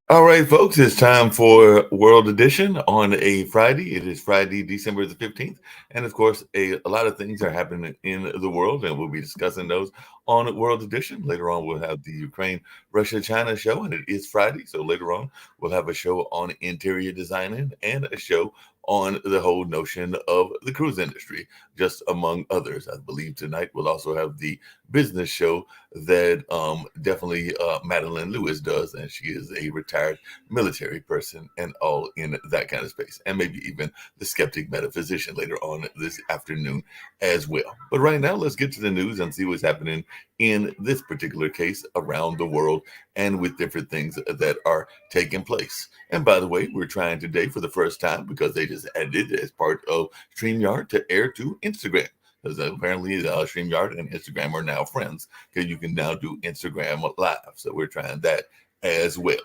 All right, folks, it's time for World Edition on a Friday. It is Friday, December the 15th. And of course, a lot of things are happening in the world, and we'll be discussing those on World Edition. Later on, we'll have the Ukraine, Russia, China show, and it is Friday. So later on, we'll have a show on interior designing and a show on the whole notion of the cruise industry, just among others. I believe tonight we'll also have the business show that definitely Madeline Lewis does, and she is a retired military person and all in that kind of space, and maybe even the skeptic metaphysician later on this afternoon as well. But right now, let's get to the news and see what's happening in this particular case around the world and with different things that are taking place. And by the way, we're trying today for the first time because they just added it as part of StreamYard to air to Instagram. Because apparently StreamYard and Instagram are now friends because you can now do Instagram Live. So we're trying that as well.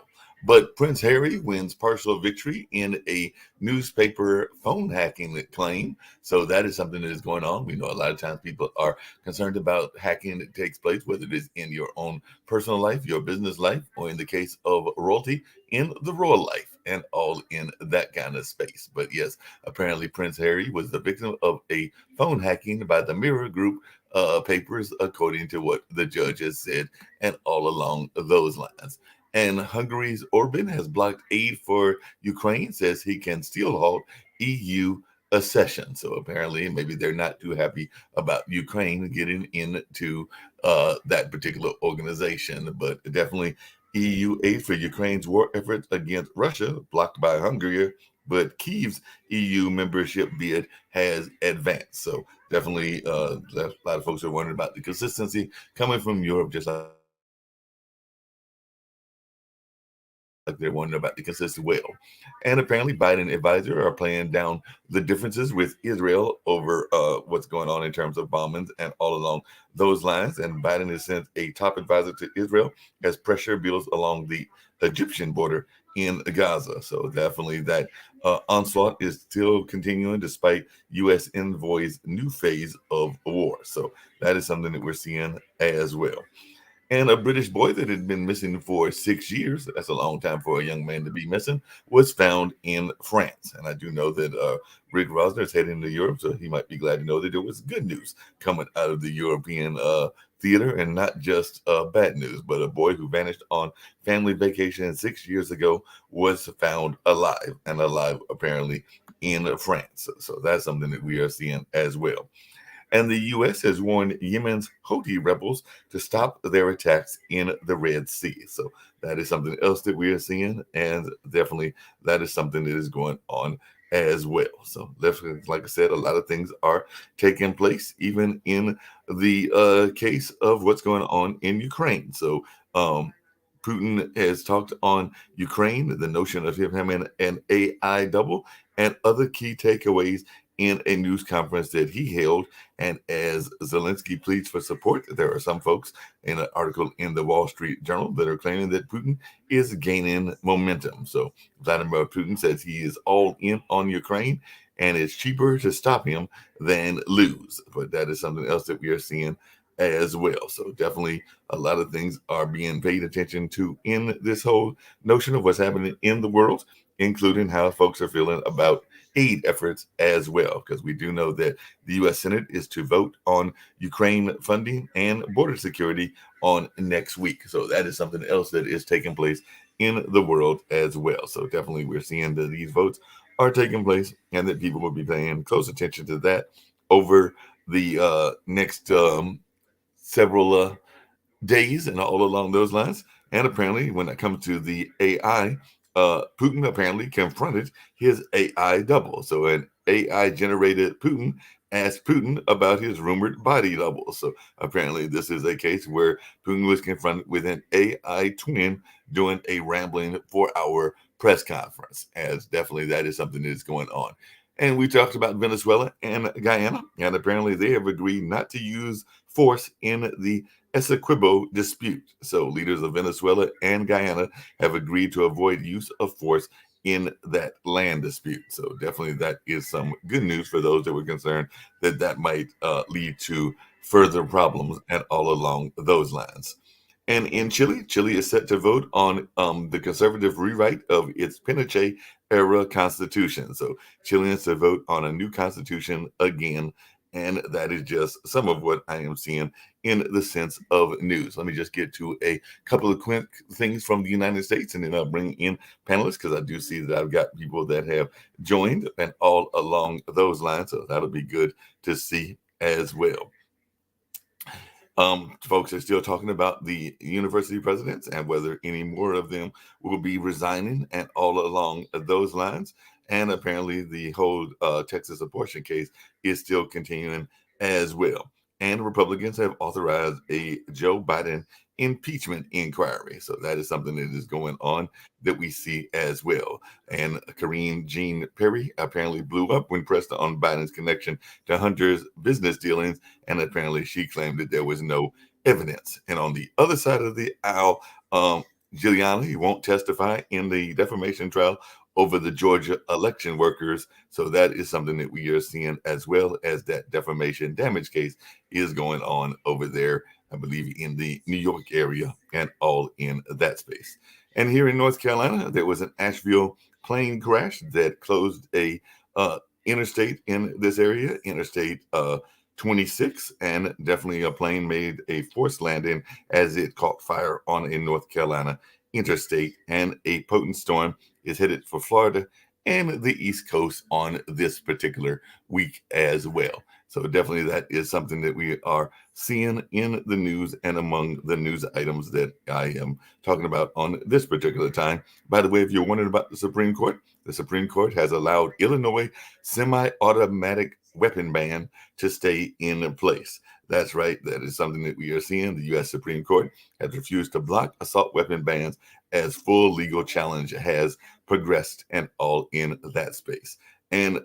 But Prince Harry wins partial victory in a newspaper phone hacking claim. So that is something that is going on. We know a lot of times people are concerned about hacking that takes place, whether it is in your own personal life, your business life, or in the case of royalty, in the royal life, and all in that kind of space. But yes, apparently Prince Harry was the victim of a phone hacking by the Mirror Group papers, according to what the judge has said, and all along those lines. And Hungary's Orban has blocked aid for Ukraine, says he can still halt EU accession. So apparently, maybe they're not too happy about Ukraine getting into that particular organization, but definitely EU aid for Ukraine's war efforts against Russia blocked by Hungary. But Kyiv's EU membership bid has advanced. So definitely, a lot of folks are wondering about the consistency coming from Europe, just like they're wondering about the consistent well. And apparently, Biden advisors are playing down the differences with Israel over what's going on in terms of bombings and all along those lines. And Biden has sent a top advisor to Israel as pressure builds along the Egyptian border in Gaza. So definitely that onslaught is still continuing despite U.S. envoy's new phase of war. So that is something that we're seeing as well. And a British boy that had been missing for 6 years, that's a long time for a young man to be missing, was found in France. And I do know that Rick Rosner is heading to Europe, so he might be glad to know that there was good news coming out of the European theater, and not just bad news. But a boy who vanished on family vacation 6 years ago was found alive, and alive apparently in France. So that's something that we are seeing as well. And the U.S. has warned Yemen's Houthi rebels to stop their attacks in the Red Sea. So that is something else that we are seeing, and definitely that is something that is going on as well. So, like I said, a lot of things are taking place, even in the case of what's going on in Ukraine. So, Putin has talked on Ukraine, the notion of him having an AI double, and other key takeaways in a news conference that he held. And as Zelensky pleads for support, there are some folks in an article in the Wall Street Journal that are claiming that Putin is gaining momentum. So Vladimir Putin says he is all in on Ukraine, and it's cheaper to stop him than lose. But that is something else that we are seeing as well. So definitely a lot of things are being paid attention to in this whole notion of what's happening in the world, including how folks are feeling about aid efforts as well, because we do know that the U.S. Senate is to vote on Ukraine funding and border security on next week. So that is something else that is taking place in the world as well. So definitely we're seeing that these votes are taking place and that people will be paying close attention to that over the next several days and all along those lines. And apparently, when it comes to the AI, Putin apparently confronted his AI double. So an AI generated Putin asked Putin about his rumored body levels. So apparently, this is a case where Putin was confronted with an AI twin doing a rambling 4-hour press conference, as definitely that is something that is going on. And we talked about Venezuela and Guyana, and apparently they have agreed not to use force in the Essequibo dispute. So leaders of Venezuela and Guyana have agreed to avoid use of force in that land dispute. So definitely that is some good news for those that were concerned that that might lead to further problems and all along those lines. And in Chile, Chile is set to vote on the conservative rewrite of its Pinochet era constitution. So Chileans to vote on a new constitution again. And that is just some of what I am seeing in the sense of news. Let me just get to a couple of quick things from the United States, and then I'll bring in panelists because I do see that I've got people that have joined and all along those lines. So that'll be good to see as well. Folks are still talking about the university presidents and whether any more of them will be resigning and all along those lines. And apparently the whole Texas abortion case is still continuing as well. And Republicans have authorized a Joe Biden impeachment inquiry. So that is something that is going on that we see as well. And Karine Jean-Pierre apparently blew up when pressed on Biden's connection to Hunter's business dealings, and apparently she claimed that there was no evidence. And on the other side of the aisle, Giuliani won't testify in the defamation trial over the Georgia election workers. So that is something that we are seeing, as well as that defamation damage case is going on over there, I believe, in the New York area and all in that space. And here in North Carolina, there was an Asheville plane crash that closed a interstate in this area, Interstate 26, and definitely a plane made a forced landing as it caught fire on a North Carolina interstate, and a potent storm is headed for Florida and the East Coast on this particular week as well. So definitely that is something that we are seeing in the news and among the news items that I am talking about on this particular time. By the way, if you're wondering about the Supreme Court has allowed Illinois semi-automatic weapon ban to stay in place. That's right. That is something that we are seeing. The U.S. Supreme Court has refused to block assault weapon bans as full legal challenge has progressed and all in that space. And,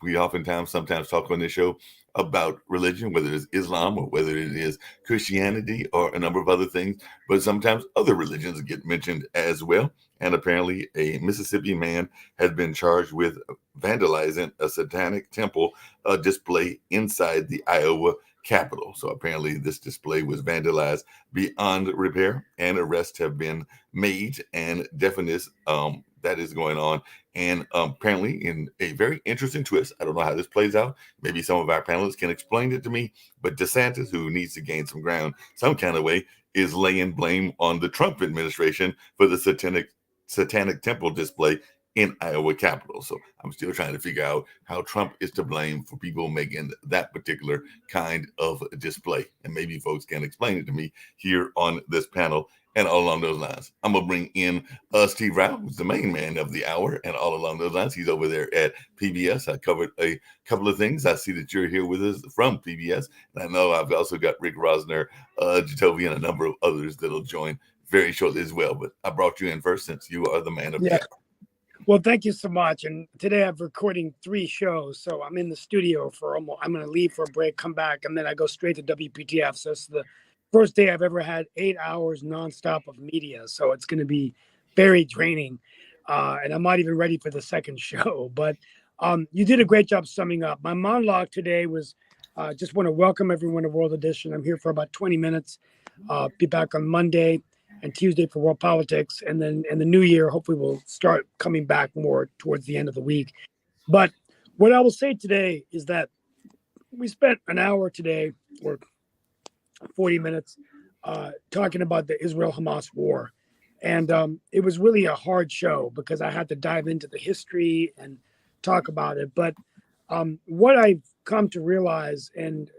we sometimes talk on this show about religion, whether it's Islam or whether it is Christianity or a number of other things, but sometimes other religions get mentioned as well. And apparently a Mississippi man has been charged with vandalizing a satanic temple display inside the Iowa Capitol. So apparently this display was vandalized beyond repair, and arrests have been made, and definite that is going on. And apparently in a very interesting twist, I don't know how this plays out. Maybe some of our panelists can explain it to me, but DeSantis, who needs to gain some ground some kind of way, is laying blame on the Trump administration for the satanic temple display in Iowa Capitol. So I'm still trying to figure out how Trump is to blame for people making that particular kind of display. And maybe folks can explain it to me here on this panel and all along those lines. I'm going to bring in Steve Rao, who's the main man of the hour, and all along those lines. He's over there at PBS. I covered a couple of things. I see that you're here with us from PBS. And I know I've also got Rick Rosner, Jacoby, and a number of others that'll join very shortly as well. But I brought you in first since you are the man of the hour. Well, thank you so much. And today I'm recording 3 shows. So I'm in the studio I'm going to leave for a break, come back, and then I go straight to WPTF. So it's the first day I've ever had 8 hours nonstop of media. So it's going to be very draining. And I'm not even ready for the second show. But you did a great job summing up. My monologue today was just want to welcome everyone to World Edition. I'm here for about 20 minutes. Be back on Monday and Tuesday for World Politics. And then in the new year, hopefully we'll start coming back more towards the end of the week. But what I will say today is that we spent an hour today or 40 minutes talking about the Israel-Hamas war. And it was really a hard show because I had to dive into the history and talk about it. But what I've come to realize, and,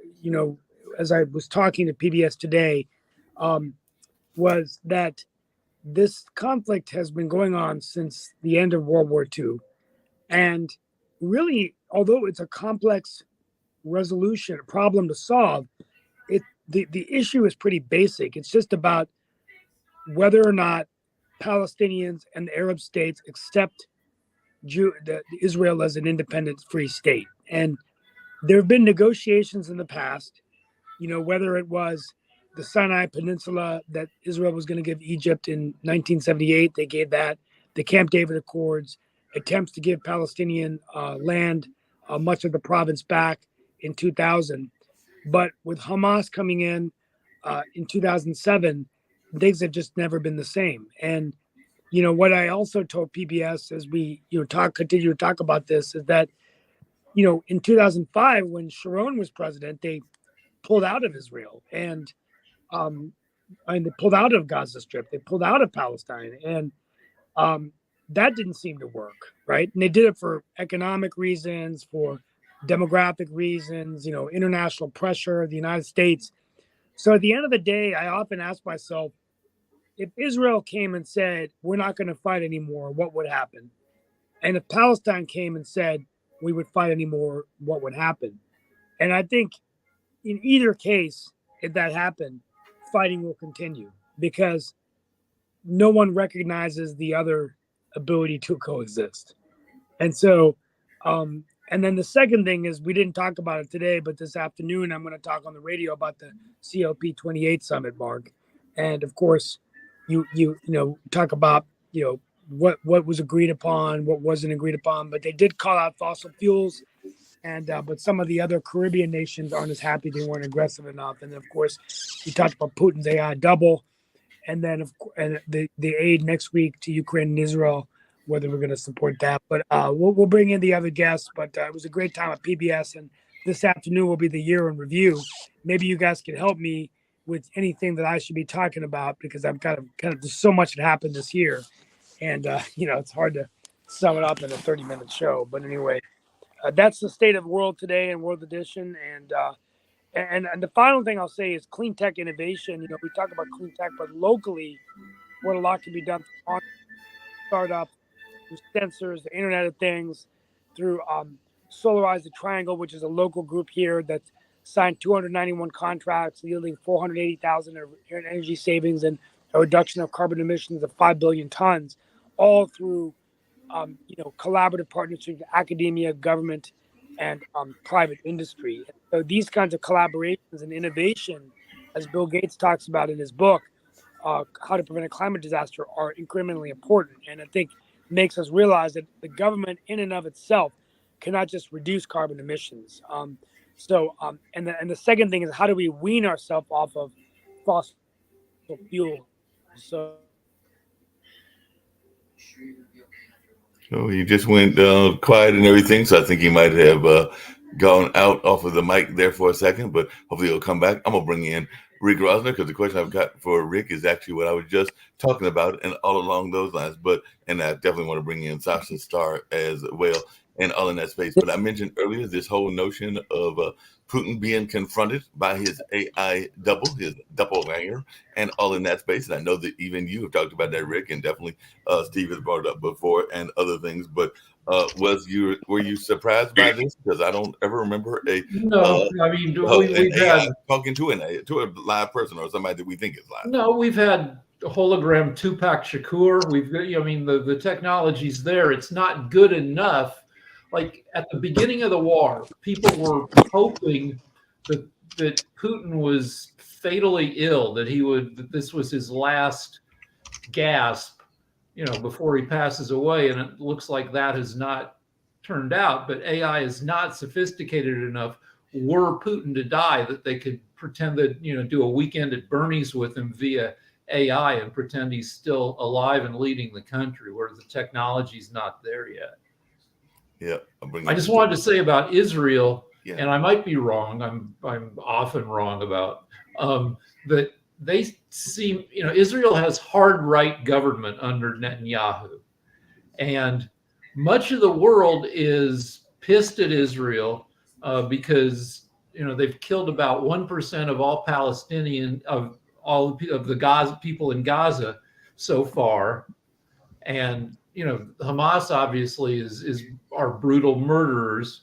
as I was talking to PBS today, was that this conflict has been going on since the end of World War II. And really, although it's a complex resolution, a problem to solve, the issue is pretty basic. It's just about whether or not Palestinians and the Arab states accept Israel as an independent free state. And there have been negotiations in the past, whether it was the Sinai Peninsula that Israel was going to give Egypt in 1978, they gave that. The Camp David Accords, attempts to give Palestinian land, much of the province back in 2000. But with Hamas coming in 2007, things have just never been the same. And what I also told PBS as we continue to talk about this is that in 2005 when Sharon was president, they pulled out of Israel and they pulled out of Gaza Strip, they pulled out of Palestine, and that didn't seem to work, right? And they did it for economic reasons, for demographic reasons, international pressure, the United States. So at the end of the day, I often ask myself, if Israel came and said, we're not going to fight anymore, what would happen? And if Palestine came and said, we would fight anymore, what would happen? And I think in either case, if that happened, fighting will continue because no one recognizes the other ability to coexist. And so, and then the second thing is, we didn't talk about it today, but this afternoon I'm going to talk on the radio about the COP28 summit, Mark. And of course, you talk about what was agreed upon, what wasn't agreed upon, but they did call out fossil fuels, and but some of the other Caribbean nations aren't as happy, they weren't aggressive enough. And of course, you talked about Putin's AI double, and then the aid next week to Ukraine and Israel, whether we're going to support that. But we'll bring in the other guests. But it was a great time at PBS, and this afternoon will be the year in review. Maybe you guys can help me with anything that I should be talking about, because I'm kind of there's so much that happened this year, and it's hard to sum it up in a 30-minute show. But anyway, that's the state of the world today in World Edition. And the final thing I'll say is clean tech innovation. We talk about clean tech, but locally, what a lot can be done on startup, through sensors, the Internet of Things, through Solarize the Triangle, which is a local group here that's signed 291 contracts, yielding 480,000 in energy savings and a reduction of carbon emissions of 5 billion tons, all through collaborative partnerships with academia, government, and private industry. So these kinds of collaborations and innovation, as Bill Gates talks about in his book, How to Prevent a Climate Disaster, are incrementally important. And I think makes us realize that the government in and of itself cannot just reduce carbon emissions. And the second thing is, how do we wean ourselves off of fossil fuel? So he just went quiet and everything, so I think he might have gone out off of the mic there for a second, but hopefully he'll come back. I'm gonna bring in Rick Rosner, because the question I've got for Rick is actually what I was just talking about, and all along those lines. And I definitely want to bring in Sasha Starr as well, and all in that space. But I mentioned earlier this whole notion of Putin being confronted by his AI double, his doppelganger, and all in that space. And I know that even you have talked about that, Rick, and definitely Steve has brought it up before and other things. But were you surprised by this? Because I don't ever remember no. I mean, we've had talking to a live person or somebody that we think is live. No, we've had hologram Tupac Shakur. The technology's there. It's not good enough. Like at the beginning of the war, people were hoping that Putin was fatally ill, that this was his last gasp, before he passes away. And it looks like that has not turned out. But AI is not sophisticated enough, were Putin to die, that they could pretend that, do a weekend at Bernie's with him via AI and pretend he's still alive and leading the country, where the technology's not there yet. Yeah, I just wanted to say about Israel, and I might be wrong. I'm often wrong about that. They seem, Israel has hard right government under Netanyahu, and much of the world is pissed at Israel because they've killed about 1% of all Palestinian of all of the Gaza people in Gaza so far, and Hamas obviously is are brutal murderers,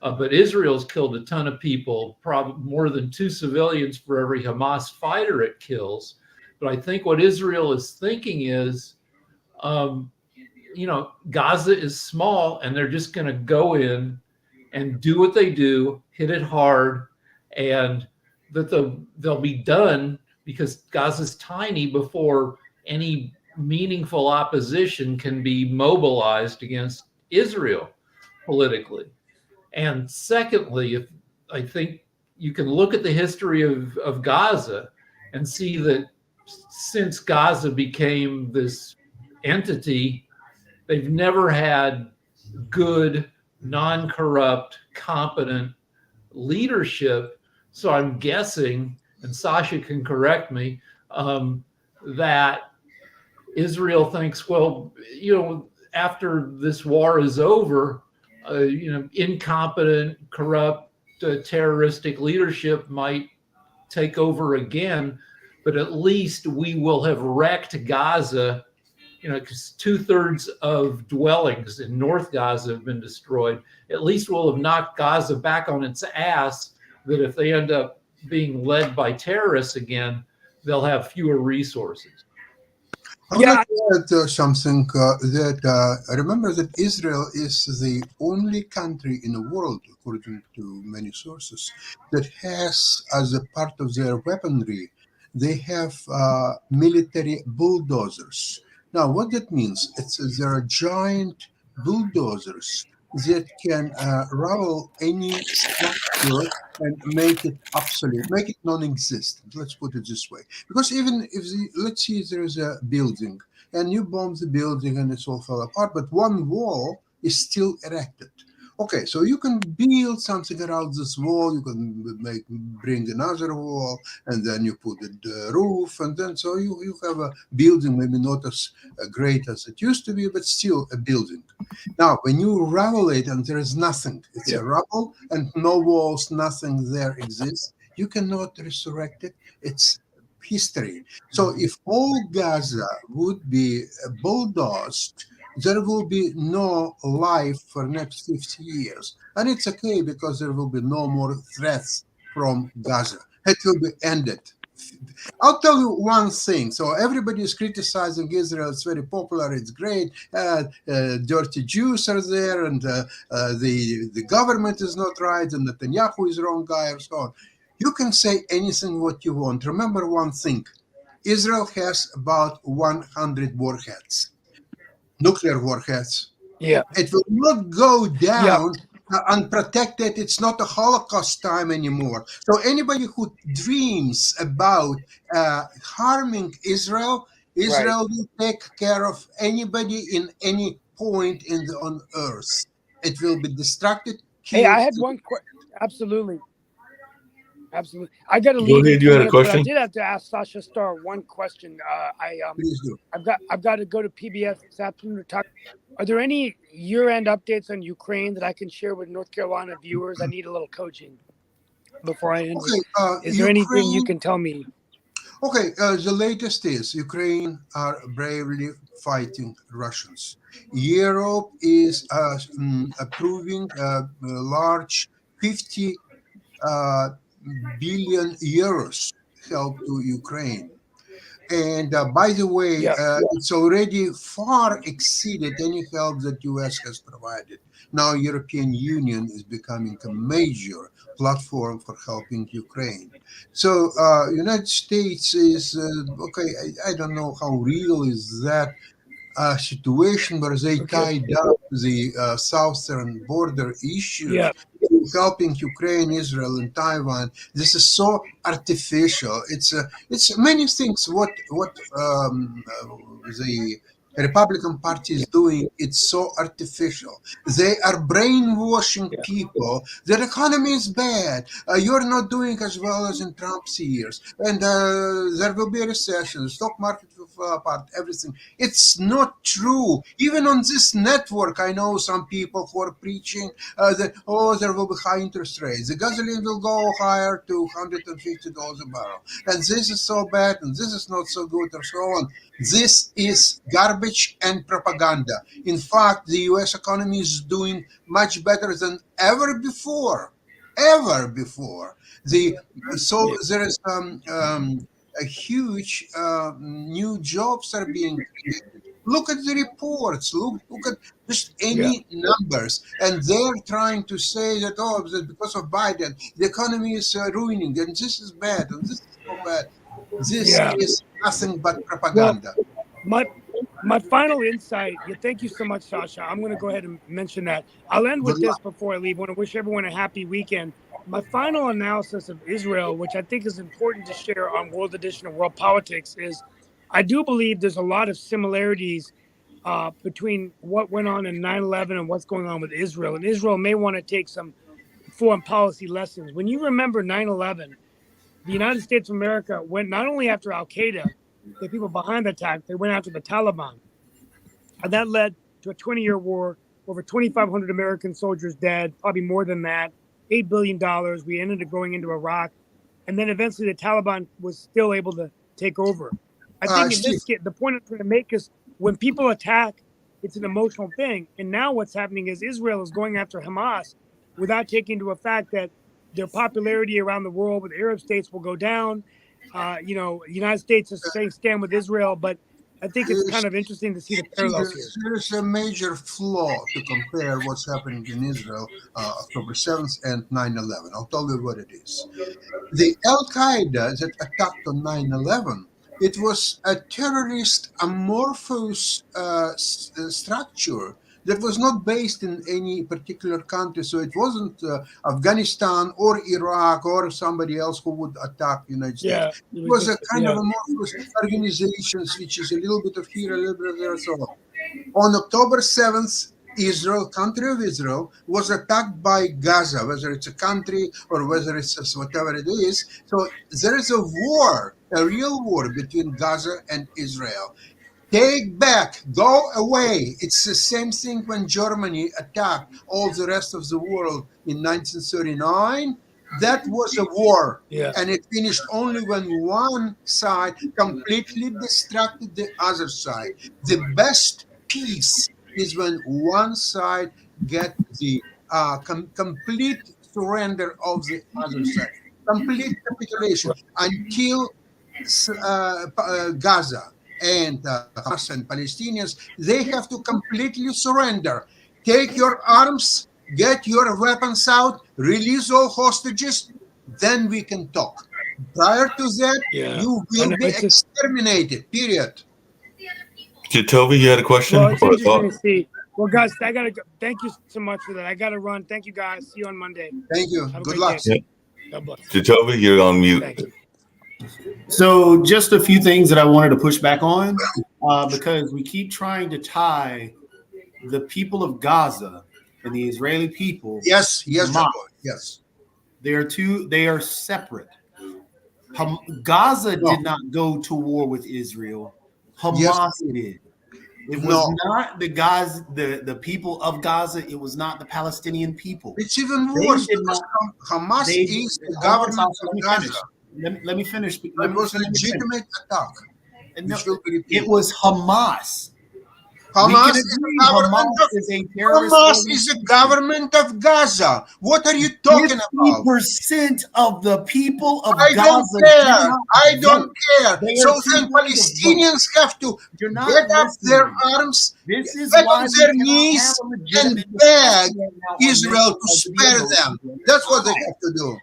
but Israel's killed a ton of people, probably more than 2 civilians for every Hamas fighter it kills. But I think what Israel is thinking is, Gaza is small, and they're just going to go in and do what they do, hit it hard, and that they'll be done, because Gaza's tiny before any meaningful opposition can be mobilized against Israel politically. And secondly, I think you can look at the history of Gaza and see that since Gaza became this entity, they've never had good, non-corrupt, competent leadership. So I'm guessing, and Sasha can correct me, that Israel thinks, well, after this war is over, incompetent, corrupt, terroristic leadership might take over again, but at least we will have wrecked Gaza, because 2/3 of dwellings in North Gaza have been destroyed. At least we'll have knocked Gaza back on its ass, that if they end up being led by terrorists again, they'll have fewer resources. I would like to add something that remember that Israel is the only country in the world, according to many sources, that has, as a part of their weaponry, they have military bulldozers. Now, what that means, there are giant bulldozers that can rubble any structure and make it obsolete, make it non-existent. Let's put it this way. Because even if, let's say there's a building and you bomb the building and it's all fell apart, but one wall is still erected. Okay, so you can build something around this wall, you can bring another wall, and then you put the roof, and then so you have a building, maybe not as great as it used to be, but still a building. Now, when you rubble it and there is nothing, it's a rubble and no walls, nothing there exists, you cannot resurrect it. It's history. So if all Gaza would be bulldozed, there will be no life for next 50 years. And it's okay, because there will be no more threats from Gaza. It will be ended. I'll tell you one thing. So everybody is criticizing Israel. It's very popular. It's great. Dirty Jews are there, and the government is not right, and Netanyahu is the wrong guy, and so on. You can say anything what you want. Remember one thing. Israel has about 100 warheads. Nuclear warheads. Yeah. It will not go down unprotected. It's not a Holocaust time anymore. So anybody who dreams about harming Israel will take care of anybody in any point on Earth. It will be distracted. Hey, I had one question. Absolutely. I got to leave. Go ahead, you had a question? I did have to ask Sasha Star one question. Please do. I've got to go to PBS this afternoon to talk. Are there any year-end updates on Ukraine that I can share with North Carolina viewers? I need a little coaching before I end. Okay, is there anything you can tell me? Okay, the latest is Ukraine are bravely fighting Russians. Europe is approving a large 50 billion euros help to Ukraine. And by the way, it's already far exceeded any help that US has provided. Now European Union is becoming a major platform for helping Ukraine. So United States is, okay, I don't know how real is that situation where they tied up the southern border issue, helping Ukraine, Israel, and Taiwan. This is so artificial. It's many things. What the Republican Party is doing, it's so artificial. They are brainwashing people. Their economy is bad. You're not doing as well as in Trump's years, and there will be a recession. The stock market will apart everything. It's not true. Even on this network, I know some people who are preaching that, oh, there will be high interest rates. The gasoline will go higher to $150 a barrel. And this is so bad, and this is not so good, and so on. This is garbage and propaganda. In fact, the U.S. economy is doing much better than ever before. Ever before. So there is a huge new jobs are being created. Look at the reports. Look at just any numbers, and they're trying to say that that because of Biden, the economy is ruining, and this is bad, and this is so bad. This is nothing but propaganda. Well, my final insight. Thank you so much, Sasha. I'm going to go ahead and mention that. I'll end with this before I leave. I want to wish everyone a happy weekend. My final analysis of Israel, which I think is important to share on World Edition of World Politics, is I do believe there's a lot of similarities between what went on in 9/11 and what's going on with Israel. And Israel may want to take some foreign policy lessons. When you remember 9/11, the United States of America went not only after Al-Qaeda, the people behind the attack, they went after the Taliban. And that led to a 20-year war, over 2,500 American soldiers dead, probably more than that, $8 billion. We ended up going into Iraq. And then eventually the Taliban was still able to take over. I think in this case, the point I'm trying to make is when people attack, it's an emotional thing. And now what's happening is Israel is going after Hamas without taking into effect that their popularity around the world with Arab states will go down. The United States is saying stand with Israel, but I think it's kind of interesting to see the parallels here. There's a major flaw to compare what's happening in Israel October 7th and 9/11. I'll tell you what it is. The Al-Qaeda that attacked on 9/11, it was a terrorist amorphous structure that was not based in any particular country. So it wasn't Afghanistan or Iraq or somebody else who would attack the United States. It was a kind of amorphous organizations, which is a little bit of here, a little bit of there. So on October 7th, Israel, country of Israel, was attacked by Gaza, whether it's a country or whether it's whatever it is. So there is a war, a real war between Gaza and Israel. Take back, go away. It's the same thing when Germany attacked all the rest of the world in 1939. That was a war, and it finished only when one side completely distracted the other side. The best peace is when one side get the complete surrender of the other side, complete capitulation until Gaza and Hamas and Palestinians, they have to completely surrender. Take your arms, get your weapons out, release all hostages, then we can talk. Prior to that, you will be exterminated, period. Jacoby, you had a question? Well, it's interesting to see. Well, guys, I got to go. Thank you so much for that. I got to run. Thank you, guys. See you on Monday. Thank you. Good luck. God bless. Jacoby, you're on mute. Thank you. So just a few things that I wanted to push back on because we keep trying to tie the people of Gaza and the Israeli people. Yes. They are separate. Gaza did not go to war with Israel. Hamas did. It was not the people of Gaza. It was not the Palestinian people. It's even worse. Hamas is the government of Gaza. Let me finish. It was a legitimate attack. It was Hamas. Hamas is a government of Gaza. What are you talking about? 50% of the people of Gaza. I don't care. So then Palestinians have to get up their arms, get on their knees, and beg Israel to spare them. That's what they have to do.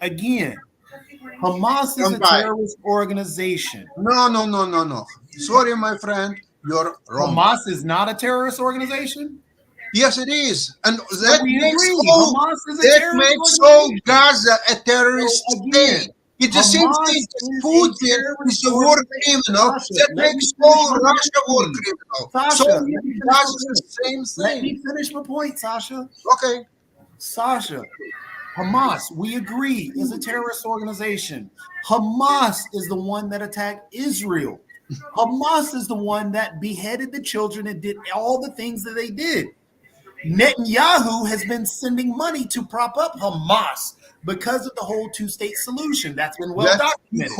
Again, Hamas is a terrorist organization. No. Sorry, my friend. You're wrong. Hamas is not a terrorist organization? Yes, it is. And that makes all Gaza a terrorist state. It's the same thing. Putin is a war criminal. That makes all Russia war criminal. So Gaza is the same thing. Let me finish my point, Sasha. Okay. Sasha, Hamas, we agree, is a terrorist organization. Hamas is the one that attacked Israel. Hamas is the one that beheaded the children and did all the things that they did. Netanyahu has been sending money to prop up Hamas because of the whole two-state solution. That's been well documented.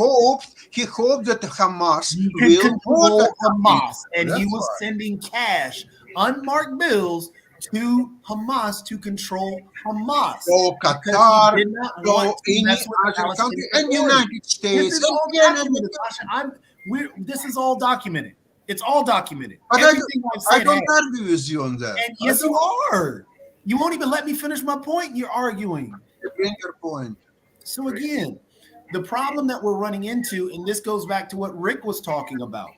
He hoped that Hamas He will can control vote Hamas, and he That's was right. sending cash, unmarked bills, to Hamas to control Hamas. So Because Qatar, he did not so want to any mess with the other country, Palestinian and Authority. United This States. is all and documented, Sasha. This is all documented. It's all documented. But Everything I've I said don't has. argue with you on that. And yes, you are. You won't even let me finish my point. You're arguing. Bring your point. So again, the problem that we're running into, and this goes back to what Rick was talking about.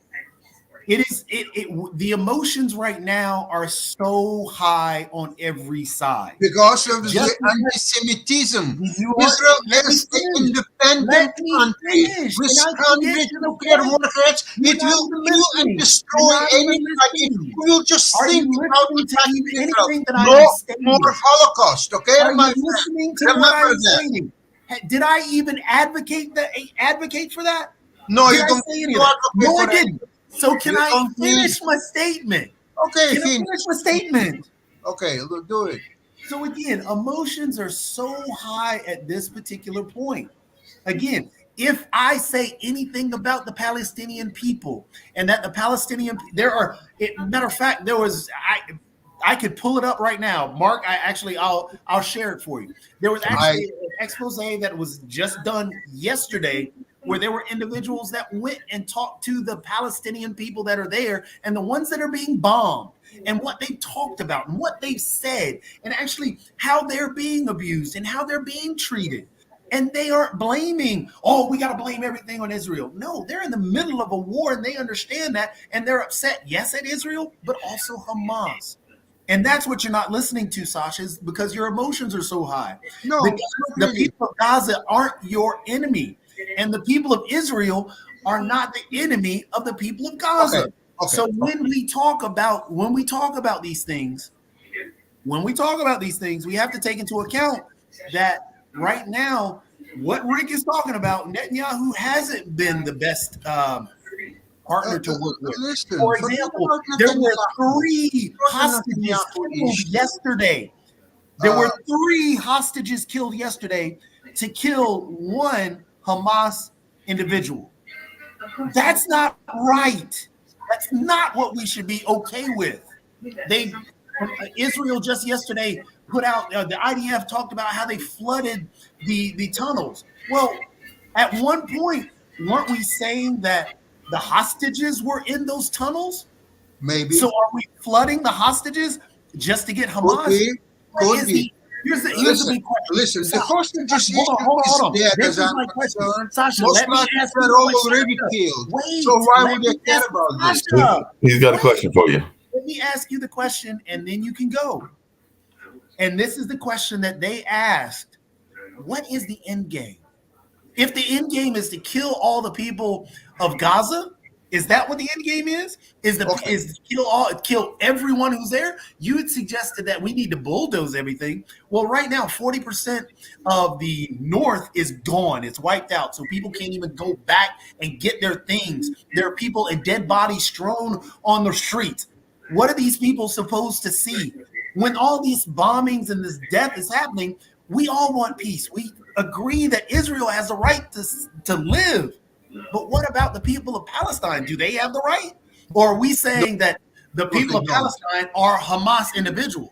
The emotions right now are so high on every side. Because of Just the anti-Semitism. You Israel let me is an finish. independent Let me country finish. with And I can get hundreds to of the nuclear point. warheads. You're It not will even kill listening. and destroy You're not even anybody listening. who will just Are think you about listening to attacking even Israel. anything that I No am saying? more Holocaust, okay, Are my you friend? listening to what Remember I'm that. saying? Did I even advocate for that? No, Did you I don't say any you of that? advocate No, I for didn't. So can You I don't finish my statement? Okay, Can I finish my statement? Okay, do it. So again, emotions are so high at this particular point. Again, if I say anything about the Palestinian people and that the Palestinian matter of fact, I could pull it up right now. Mark, I'll share it for you. There was actually an expose that was just done yesterday where there were individuals that went and talked to the Palestinian people that are there and the ones that are being bombed and what they've talked about and what they've said and actually how they're being abused and how they're being treated. And they aren't blaming, we got to blame everything on Israel. No, they're in the middle of a war and they understand that and they're upset, yes, at Israel, but also Hamas. And that's what you're not listening to, Sasha, is because your emotions are so high. No, the people of Gaza aren't your enemy. And the people of Israel are not the enemy of the people of Gaza. So when we talk about these things, we have to take into account that right now, what Rick is talking about, Netanyahu hasn't been the best partner to work with. Listen, for example, there were 3 hostages killed yesterday. There were 3 hostages killed yesterday to kill 1 Hamas individual. That's not right. That's not what we should be okay with. Israel just yesterday put out, the IDF talked about how they flooded the tunnels. Well, at one point, weren't we saying that the hostages were in those tunnels? Maybe. So are we flooding the hostages just to get Hamas? Could be. Here's the big question. Listen, the hostages hold on. Dead, this is my question. Sasha, let me ask you all a question. already killed. Wait, so why would they care about this? He's got a question for you. Let me ask you the question and then you can go. And this is the question that they asked. What is the end game? If the end game is to kill all the people of Gaza, is that what the end game is? Is to kill everyone who's there? You had suggested that we need to bulldoze everything. Well, right now, 40% of the north is gone. It's wiped out. So people can't even go back and get their things. There are people and dead bodies strewn on the streets. What are these people supposed to see? When all these bombings and this death is happening, we all want peace. We agree that Israel has the right to live. But what about the people of Palestine? Do they have the right? Or are we saying that the people of Palestine are Hamas individuals?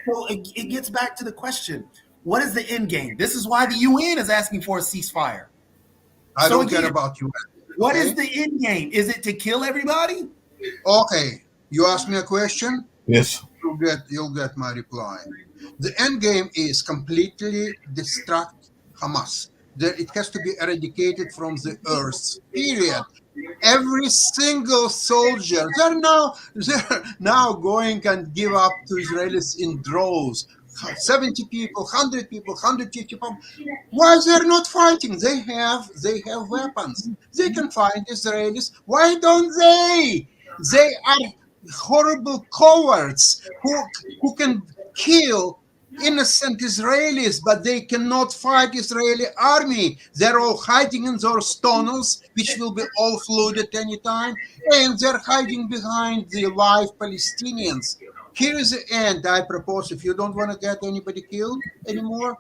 So it gets back to the question, what is the end game? This is why the UN is asking for a ceasefire. I don't care about UN. What is the end game? Is it to kill everybody? Okay. You ask me a question? Yes. You'll get my reply. The end game is completely destruct Hamas. It has to be eradicated from the earth. Period. Every single soldier, they're now going and give up to Israelis in droves. 70 people, 100 people, 150 people. Why they're not fighting? They have weapons. They can fight Israelis. Why don't they? They are horrible cowards who can kill innocent Israelis, but they cannot fight Israeli army. They're all hiding in those tunnels, which will be all flooded anytime, and they're hiding behind the live Palestinians. Here is the end. I propose, if you don't want to get anybody killed anymore,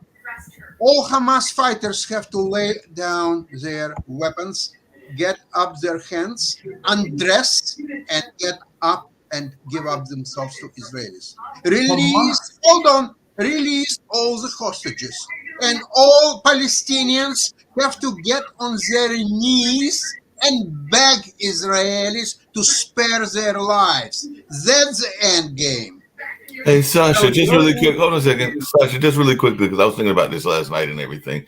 all Hamas fighters have to lay down their weapons, get up their hands, undress, and get up and give up themselves to Israelis. Release, hold on, release all the hostages. And all Palestinians have to get on their knees and beg Israelis to spare their lives. That's the end game. Hey, Sasha, just really quick. Hold on a second. Sasha, just really quickly, because I was thinking about this last night and everything.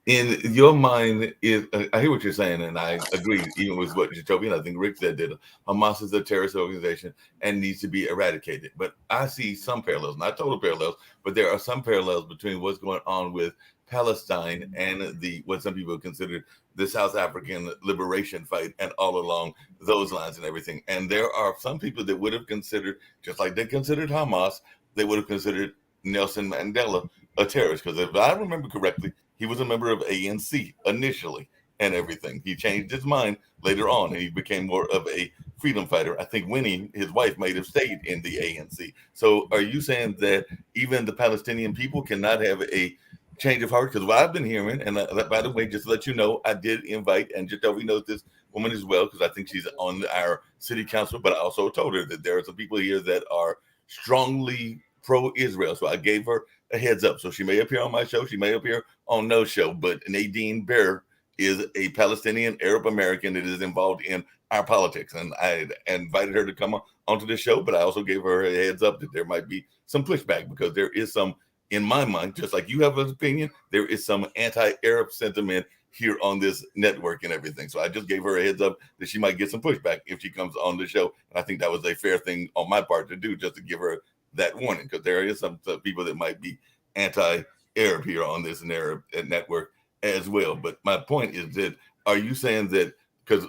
In your mind, I hear what you're saying, and I agree, even with what Jacoby and I think Rick said, that Hamas is a terrorist organization and needs to be eradicated. But I see some parallels, not total parallels, but there are some parallels between what's going on with Palestine and what some people consider the South African liberation fight, and all along those lines and everything. And there are some people that would have considered, just like they considered Hamas, they would have considered Nelson Mandela a terrorist. Because if I remember correctly, he was a member of ANC initially and everything. He changed his mind later on, and he became more of a freedom fighter. I think Winnie, his wife, might have stayed in the ANC. So are you saying that even the Palestinian people cannot have a change of heart? Because what I've been hearing, and by the way, just to let you know, I did invite, and Jacoby knows this woman as well, because I think she's on our city council, but I also told her that there are some people here that are strongly pro-Israel. So I gave her a heads up. So she may appear on my show, she may appear on no show, but Nadine Bear is a Palestinian Arab American that is involved in our politics. And I invited her to come onto the show, but I also gave her a heads up that there might be some pushback, because there is some, in my mind, just like you have an opinion, there is some anti-Arab sentiment here on this network and everything. So I just gave her a heads up that she might get some pushback if she comes on the show. And I think that was a fair thing on my part to do, just to give her that warning, because there is some people that might be anti-Arab here on this network as well. But my point is that, are you saying that, because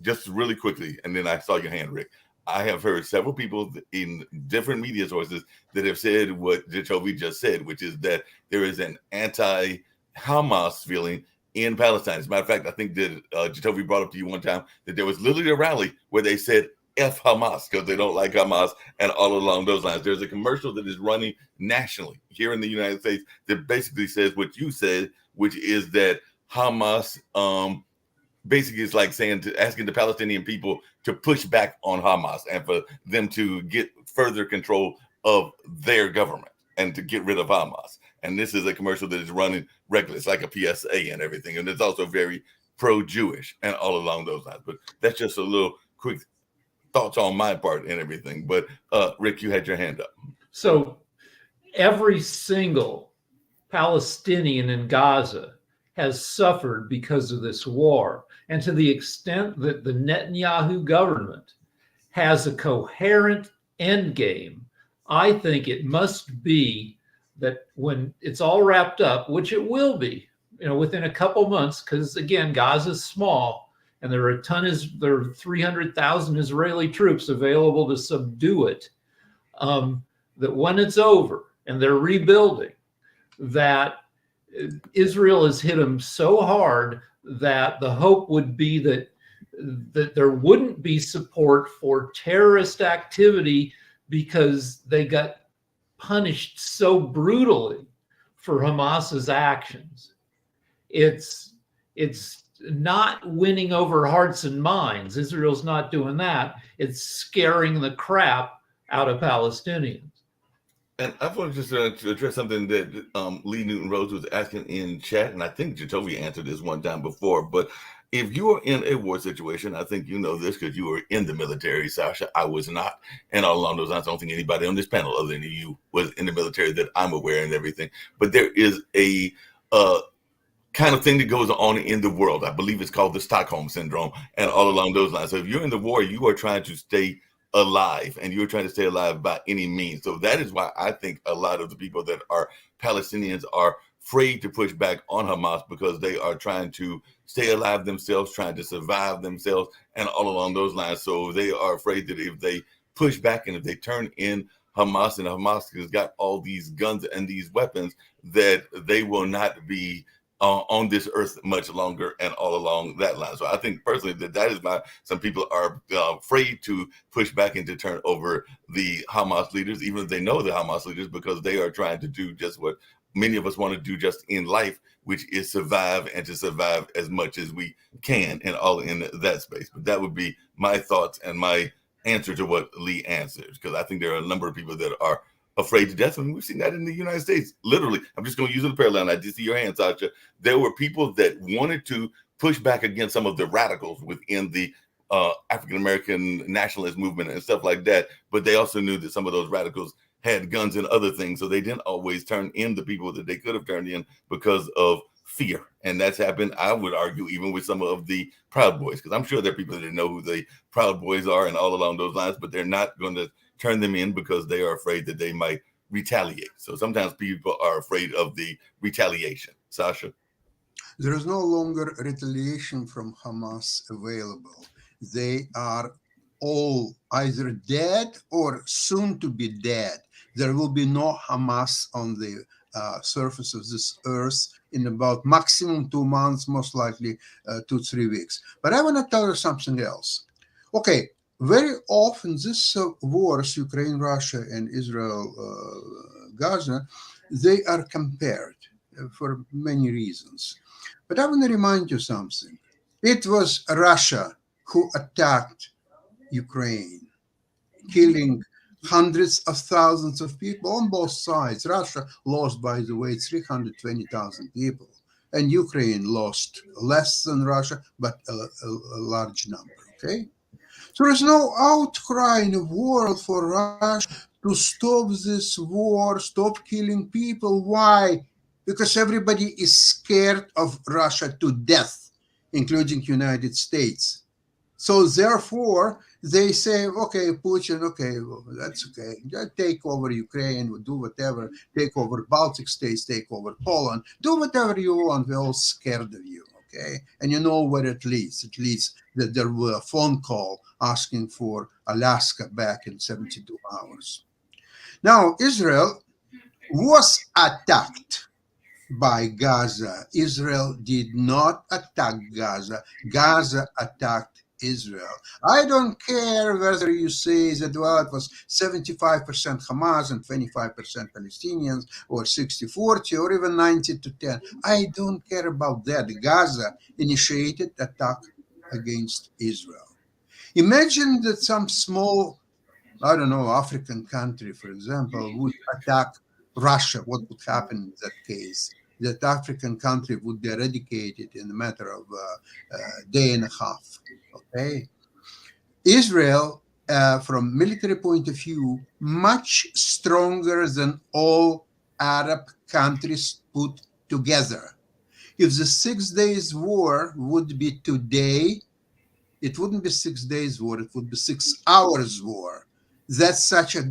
just really quickly, and then I saw your hand, Rick, I have heard several people in different media sources that have said what Jacoby just said, which is that there is an anti-Hamas feeling in Palestine. As a matter of fact, I think that Jacoby brought up to you one time that there was literally a rally where they said F Hamas because they don't like Hamas, and all along those lines. There's a commercial that is running nationally here in the United States that basically says what you said, which is that Hamas basically is like saying, asking the Palestinian people to push back on Hamas and for them to get further control of their government and to get rid of Hamas. And this is a commercial that is running regularly. It's like a PSA and everything. And it's also very pro-Jewish and all along those lines. But that's just a little quick thoughts on my part and everything. But Rick, you had your hand up. So every single Palestinian in Gaza has suffered because of this war. And to the extent that the Netanyahu government has a coherent end game, I think it must be that when it's all wrapped up, which it will be, within a couple months, because again, Gaza's small, and there are 300,000 Israeli troops available to subdue it. That when it's over and they're rebuilding, that Israel has hit them so hard that the hope would be that there wouldn't be support for terrorist activity because they got punished so brutally for Hamas's actions. It's not winning over hearts and minds. Israel's not doing that. It's scaring the crap out of Palestinians. And I want just to address something that Lee Newton Rose was asking in chat, and I think Jacoby answered this one time before, but if you are in a war situation, I think you know this because you were in the military, Sasha. I was not. And all along those lines, I don't think anybody on this panel other than you was in the military that I'm aware and everything. But there is a kind of thing that goes on in the world. I believe it's called the Stockholm Syndrome and all along those lines. So if you're in the war, you are trying to stay alive, and you're trying to stay alive by any means. So that is why I think a lot of the people that are Palestinians are afraid to push back on Hamas, because they are trying to stay alive themselves, trying to survive themselves, and all along those lines. So they are afraid that if they push back and if they turn in Hamas, and Hamas has got all these guns and these weapons that they will not be on this earth much longer and all along that line. So I think personally that is why some people are afraid to push back and to turn over the Hamas leaders, even if they know the Hamas leaders, because they are trying to do just what many of us want to do just in life, which is survive and to survive as much as we can and all in that space. But that would be my thoughts and my answer to what Lee answers, because I think there are a number of people that are afraid to death, and we've seen that in the United States. Literally, I'm just going to use a parallel. I did see your hand, Sasha. There were people that wanted to push back against some of the radicals within the African American nationalist movement and stuff like that, but they also knew that some of those radicals had guns and other things, so they didn't always turn in the people that they could have turned in because of fear. And that's happened, I would argue, even with some of the Proud Boys, because I'm sure there are people that know who the Proud Boys are and all along those lines, but they're not going to turn them in because they are afraid that they might retaliate. So sometimes people are afraid of the retaliation. Sasha? There is no longer retaliation from Hamas available. They are all either dead or soon to be dead. There will be no Hamas on the surface of this earth in about maximum 2 months, most likely 2-3 weeks. But I want to tell you something else. Okay, very often this wars, Ukraine, Russia, and Israel, Gaza, they are compared for many reasons. But I want to remind you something. It was Russia who attacked Ukraine, killing hundreds of thousands of people on both sides. Russia lost, by the way, 320,000 people, and Ukraine lost less than Russia, but a large number, okay? So there is no outcry in the world for Russia to stop this war, stop killing people. Why? Because everybody is scared of Russia to death, including United States. So therefore, they say, okay, Putin, okay, well, that's okay. Just take over Ukraine, do whatever, take over Baltic states, take over Poland, do whatever you want. We're all scared of you, okay? And you know where it leads. It leads that there was a phone call asking for Alaska back in 72 hours. Now, Israel was attacked by Gaza. Israel did not attack Gaza. Gaza attacked Israel. I don't care whether you say that, well, it was 75% Hamas and 25% Palestinians, or 60-40, or even 90-10. I don't care about that. Gaza initiated attack against Israel. Imagine that some small, I don't know, African country, for example, would attack Russia. What would happen in that case? That African country would be eradicated in a matter of a day and a half. Okay, Israel, from military point of view, much stronger than all Arab countries put together. If the 6 days war would be today, it wouldn't be 6 days war, it would be 6 hours war. That's such a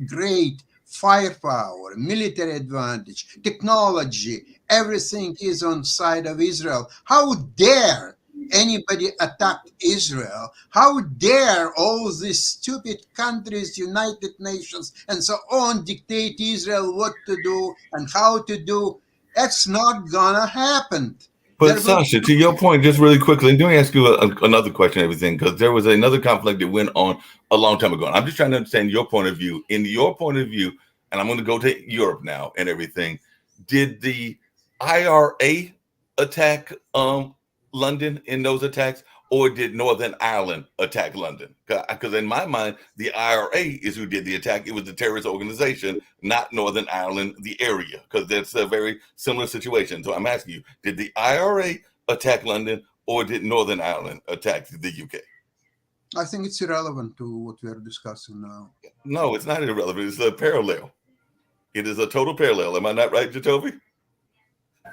great firepower, military advantage, technology, everything is on side of Israel. How dare anybody attack Israel? How dare all these stupid countries, United Nations, and so on, dictate Israel what to do and how to do? That's not gonna happen. But Sasha, to your point, just really quickly, let me ask you another question, everything, because there was another conflict that went on a long time ago. And I'm just trying to understand your point of view. In your point of view, and I'm going to go to Europe now and everything, did the IRA attack London in those attacks, or did Northern Ireland attack London? Because in my mind, the IRA is who did the attack. It was the terrorist organization, not Northern Ireland, the area, because that's a very similar situation. So I'm asking you, did the IRA attack London, or did Northern Ireland attack the UK? I think it's irrelevant to what we are discussing now. No, it's not irrelevant. It's a parallel. It is a total parallel. Am I not right, Jacoby?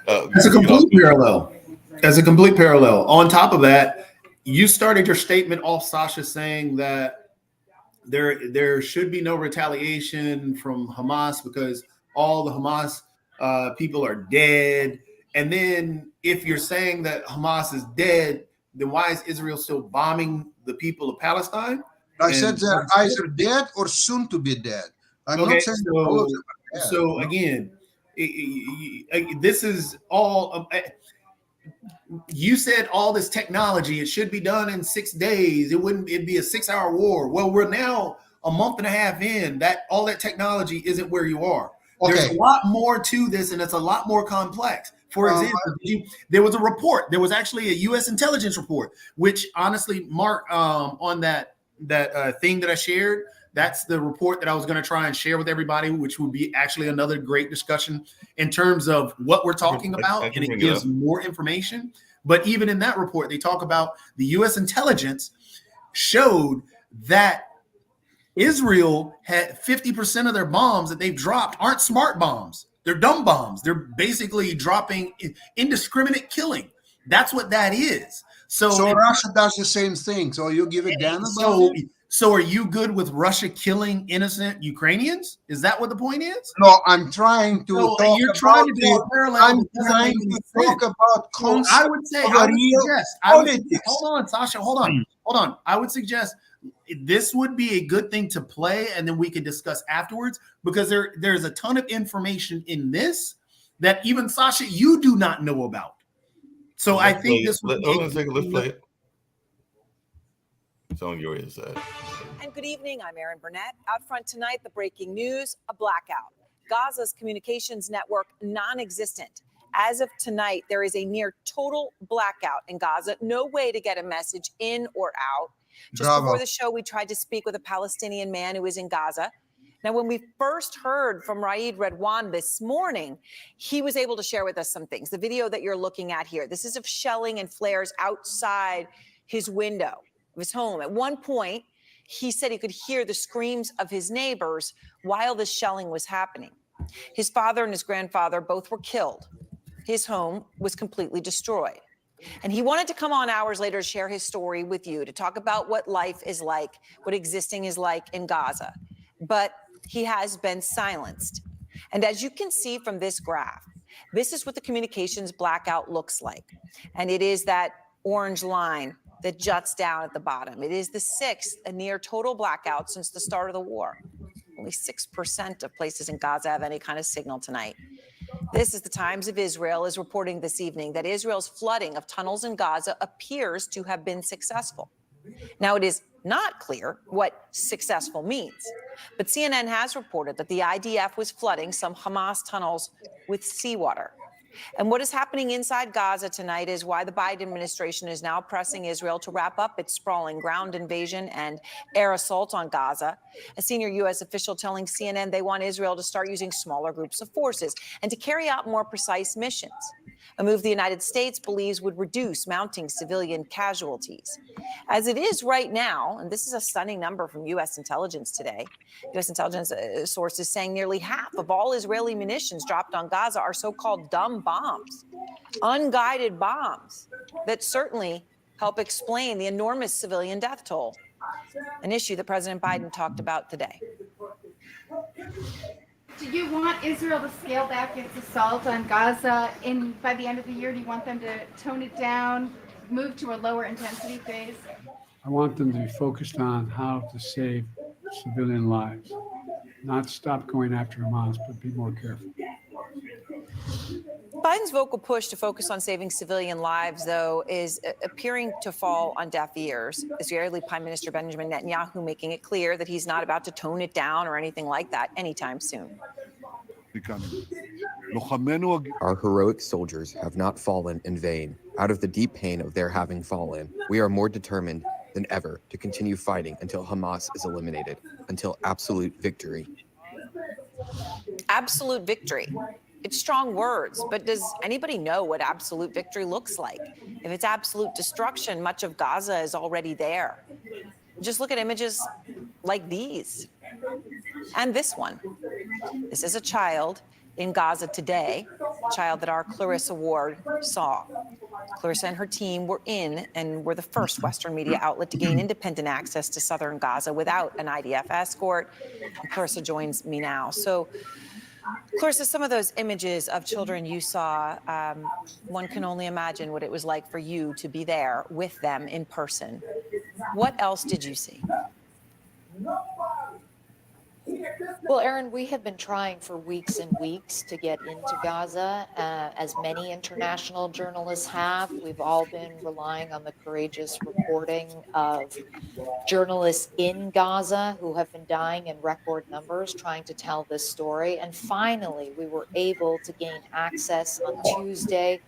It's a complete parallel. As a complete parallel. On top of that, you started your statement off, Sasha, saying that there should be no retaliation from Hamas because all the Hamas people are dead. And then if you're saying that Hamas is dead, then why is Israel still bombing the people of Palestine? I said they're either dead or soon to be dead. I'm Okay, not saying all of them are bad. so again, this is all. You said all this technology, it should be done in 6 days. It'd be a 6-hour war. Well, we're now a month and a half in that all that technology isn't where you are. There's a lot more to this, and it's a lot more complex. For example, there was a report. There was actually a U.S. intelligence report, which honestly, Mark, on that thing that I shared, that's the report that I was going to try and share with everybody, which would be actually another great discussion in terms of what we're talking about, and it gives more information. But even in that report, they talk about the U.S. intelligence showed that Israel had 50% of their bombs that they've dropped aren't smart bombs. They're dumb bombs. They're basically dropping indiscriminate killing. That's what that is. So Russia does the same thing. So you give a damn about it? So are you good with Russia killing innocent Ukrainians? Is that what the point is? No, I'm trying to talk about I would say, hold on, Sasha, hold on. I would suggest this would be a good thing to play, and then we can discuss afterwards, because there's a ton of information in this that even Sasha, you do not know about. So I think this would be let's play it. It's on your inside. And good evening. I'm Erin Burnett. Out front tonight, the breaking news: a blackout. Gaza's communications network non-existent. As of tonight, there is a near total blackout in Gaza. No way to get a message in or out. Just before the show, we tried to speak with a Palestinian man who is in Gaza. Now, when we first heard from Raed Redwan this morning, he was able to share with us some things. The video that you're looking at here, this is of shelling and flares outside his window of his home. At one point, he said he could hear the screams of his neighbors while the shelling was happening. His father and his grandfather both were killed. His home was completely destroyed. And he wanted to come on hours later to share his story with you, to talk about what life is like, what existing is like in Gaza. But he has been silenced. And as you can see from this graph, this is what the communications blackout looks like. And it is that orange line that juts down at the bottom. It is the sixth, a near total blackout since the start of the war. Only 6% of places in Gaza have any kind of signal tonight. This is the Times of Israel is reporting this evening that Israel's flooding of tunnels in Gaza appears to have been successful. Now, it is not clear what successful means, but CNN has reported that the IDF was flooding some Hamas tunnels with seawater. And what is happening inside Gaza tonight is why the Biden administration is now pressing Israel to wrap up its sprawling ground invasion and air assault on Gaza. A senior U.S. official telling CNN they want Israel to start using smaller groups of forces and to carry out more precise missions, a move the United States believes would reduce mounting civilian casualties. As it is right now, and this is a stunning number from U.S. intelligence today, U.S. intelligence sources saying nearly half of all Israeli munitions dropped on Gaza are so-called dumb bombs, unguided bombs that certainly help explain the enormous civilian death toll, an issue that President Biden talked about today. Do you want Israel to scale back its assault on Gaza by the end of the year? Do you want them to tone it down, move to a lower intensity phase? I want them to be focused on how to save civilian lives, not stop going after Hamas, but be more careful. Biden's vocal push to focus on saving civilian lives, though, is appearing to fall on deaf ears. Israeli Prime Minister Benjamin Netanyahu making it clear that he's not about to tone it down or anything like that anytime soon. Our heroic soldiers have not fallen in vain. Out of the deep pain of their having fallen, we are more determined than ever to continue fighting until Hamas is eliminated, until absolute victory. Absolute victory. It's strong words, but does anybody know what absolute victory looks like? If it's absolute destruction, much of Gaza is already there. Just look at images like these and this one. This is a child in Gaza today, a child that our Clarissa Ward saw. Clarissa and her team were in and were the first Western media outlet to gain independent access to southern Gaza without an IDF escort. And Clarissa joins me now. So, Clarissa, some of those images of children you saw, one can only imagine what it was like for you to be there with them in person. What else did you see? Well, Aaron, we have been trying for weeks and weeks to get into Gaza, as many international journalists have. We've all been relying on the courageous reporting of journalists in Gaza who have been dying in record numbers trying to tell this story. And finally, we were able to gain access on Tuesday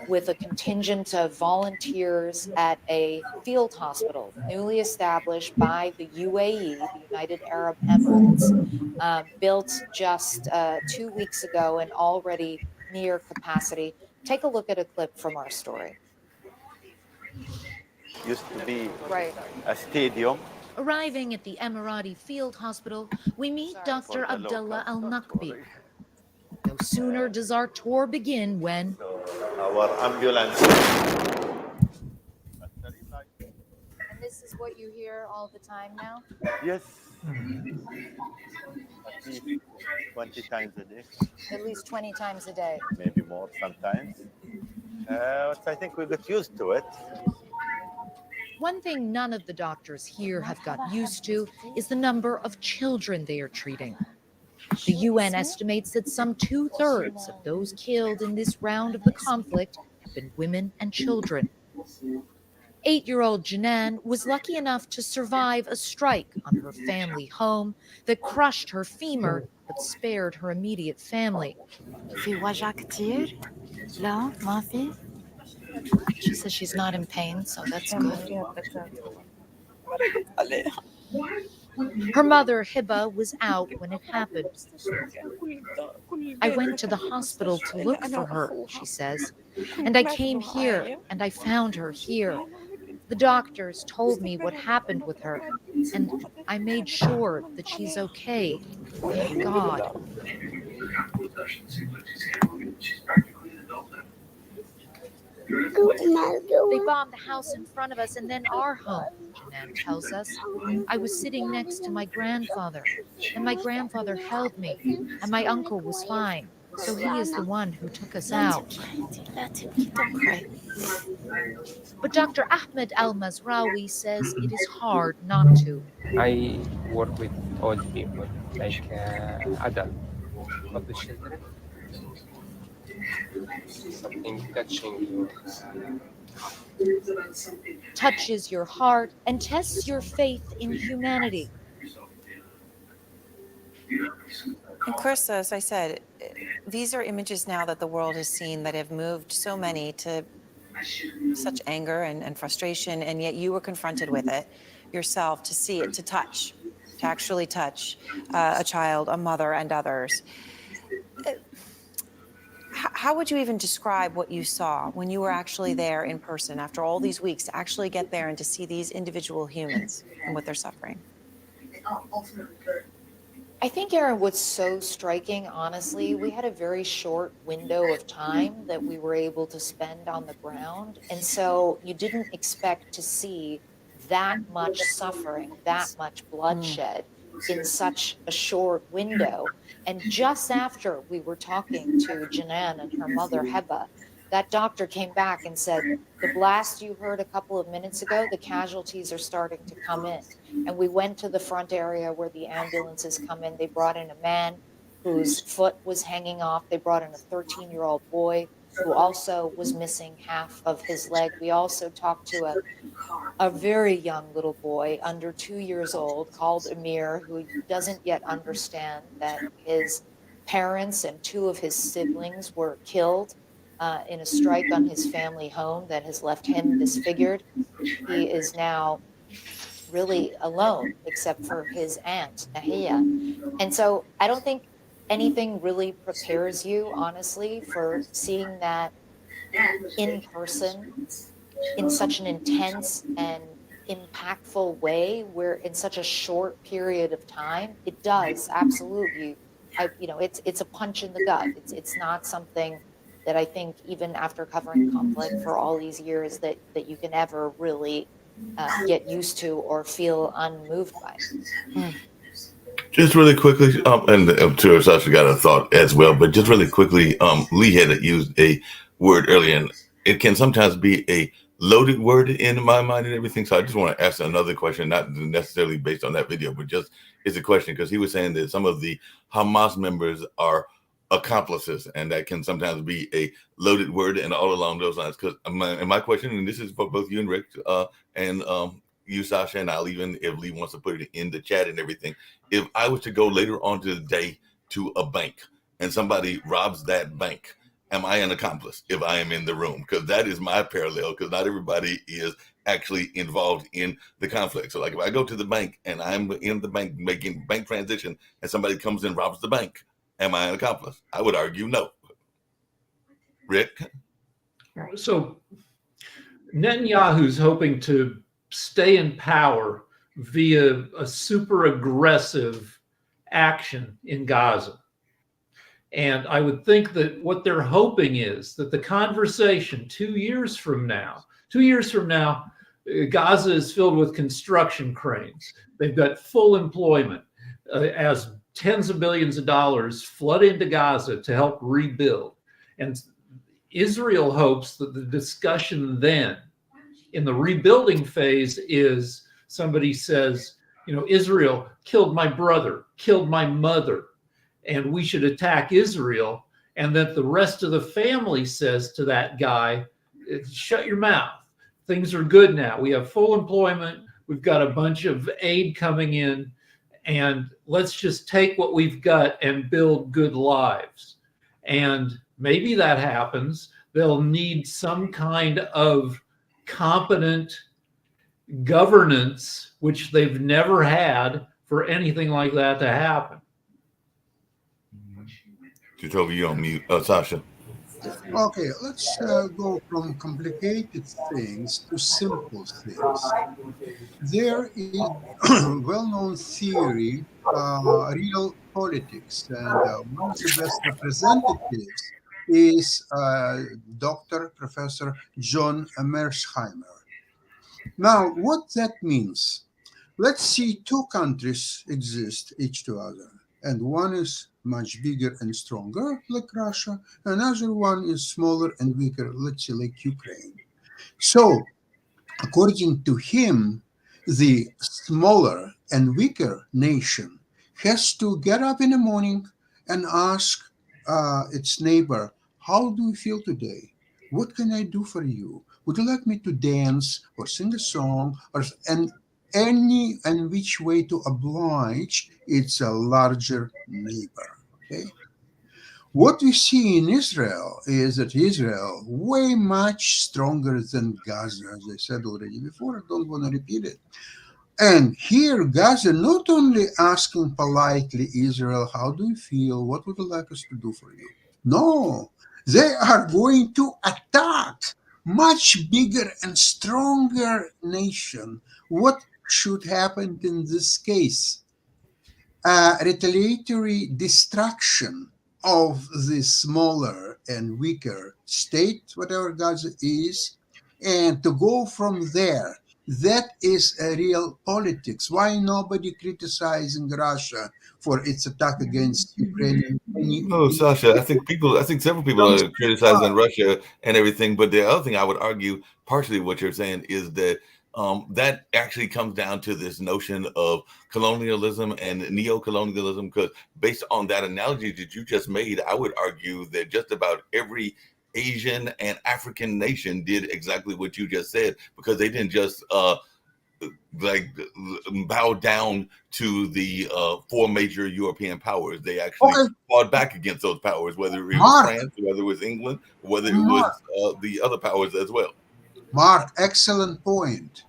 with a contingent of volunteers at a field hospital newly established by the UAE, the United Arab Emirates, built just 2 weeks ago and already near capacity. Take a look at a clip from our story. Used to be Right. a stadium. Arriving at the Emirati field hospital, we meet Dr. Abdullah Al Nakbi. No sooner does our tour begin when Our ambulance. And this is what you hear all the time now? Yes. At least 20 times a day, At least 20 times a day. maybe more sometimes. But I think we got used to it. one thing none of the doctors here have got used to is the number of children they are treating. The UN estimates that some 2/3 of those killed in this round of the conflict have been women and children. 8-year-old Janan was lucky enough to survive a strike on her family home that crushed her femur but spared her immediate family. She says she's not in pain, so that's good. Her mother, Hiba, was out when it happened. I went to the hospital to look for her, she says, and I came here and I found her here. The doctors told me what happened with her, and I made sure that she's okay. Thank God. They bombed the house in front of us and then our home, Janan tells us. I was sitting next to my grandfather, and my grandfather held me, and my uncle was fine. So he is the one who took us out. But Dr. Ahmed Al-Mazraoui says it is hard not to. I work with old people, like adults, but the children, something touching you. Touches your heart and tests your faith in humanity. And Chris, as I said, these are images now that the world has seen that have moved so many to such anger and frustration, and yet you were confronted with it yourself, to see it, to touch, to actually touch a child, a mother, and others. How would you even describe what you saw when you were actually there in person after all these weeks, to actually get there and to see these individual humans and what they're suffering? I think, Aaron, what's so striking, honestly, we had a very short window of time that we were able to spend on the ground. And so you didn't expect to see that much suffering, that much bloodshed in such a short window. And just after we were talking to Janan and her mother, Heba, that doctor came back and said, the blast you heard a couple of minutes ago, the casualties are starting to come in. And we went to the front area where the ambulances come in. They brought in a man whose foot was hanging off. They brought in a 13-year-old boy who also was missing half of his leg. We also talked to a very young little boy, under 2 years old, called Amir, who doesn't yet understand that his parents and 2 of his siblings were killed in a strike on his family home that has left him disfigured. He is now really alone, except for his aunt, Nahia. And so I don't think anything really prepares you, honestly, for seeing that in person in such an intense and impactful way, where in such a short period of time. It does absolutely. It's a punch in the gut. It's not something that I think, even after covering conflict for all these years, that you can ever really get used to or feel unmoved by. Just really quickly, and I'm sure Sasha got a thought as well, but just really quickly, Lee had used a word earlier, and it can sometimes be a loaded word in my mind and everything. So I just want to ask another question, not necessarily based on that video, but just it's a question because he was saying that some of the Hamas members are accomplices, and that can sometimes be a loaded word and all along those lines. Because my question, and this is for both you and Rick, and you, Sasha, and I'll even if Lee wants to put it in the chat and everything. If I was to go later on to the day to a bank and somebody robs that bank, am I an accomplice if I am in the room? Because that is my parallel, because not everybody is actually involved in the conflict. So like if I go to the bank and I'm in the bank making bank transition and somebody comes and robs the bank, am I an accomplice? I would argue no. Rick? So Netanyahu's hoping to stay in power via a super aggressive action in Gaza. And I would think that what they're hoping is that the conversation 2 years from now, Gaza is filled with construction cranes. They've got full employment as tens of billions of dollars flood into Gaza to help rebuild. And Israel hopes that the discussion then in the rebuilding phase is somebody says, you know, Israel killed my brother, killed my mother, and we should attack Israel. And that the rest of the family says to that guy, shut your mouth. Things are good now. We have full employment. We've got a bunch of aid coming in, and let's just take what we've got and build good lives. And maybe that happens. They'll need some kind of competent governance, which they've never had, for anything like that to happen. Jacoby, you on mute. Sasha. Okay, let's go from complicated things to simple things. There is a well-known theory, real politics, and one of the best representatives is Professor John Mearsheimer. Now, what that means, let's see two countries exist each to other, and one is much bigger and stronger, like Russia. Another one is smaller and weaker, let's say like Ukraine. So, according to him, the smaller and weaker nation has to get up in the morning and ask its neighbor, how do you feel today? What can I do for you? Would you like me to dance or sing a song and any and which way to oblige its a larger neighbor? Okay. What we see in Israel is that Israel way much stronger than Gaza, as I said already before. I don't want to repeat it. And here, Gaza not only asking politely Israel, how do you feel? What would you like us to do for you? No, they are going to attack much bigger and stronger nation. What should happen in this case? Retaliatory destruction of the smaller and weaker state, whatever Gaza is, and to go from there. That is a real politics. Why nobody criticizing Russia for its attack against Ukraine? No, Sasha, I think several people are criticizing Russia and everything, but the other thing I would argue, partially what you're saying, is that that actually comes down to this notion of colonialism and neo-colonialism, because based on that analogy that you just made, I would argue that just about every Asian and African nation did exactly what you just said, because they didn't just bow down to the four major European powers. They actually fought back against those powers, whether it was France, whether it was England, whether it was the other powers as well. Mark, excellent point.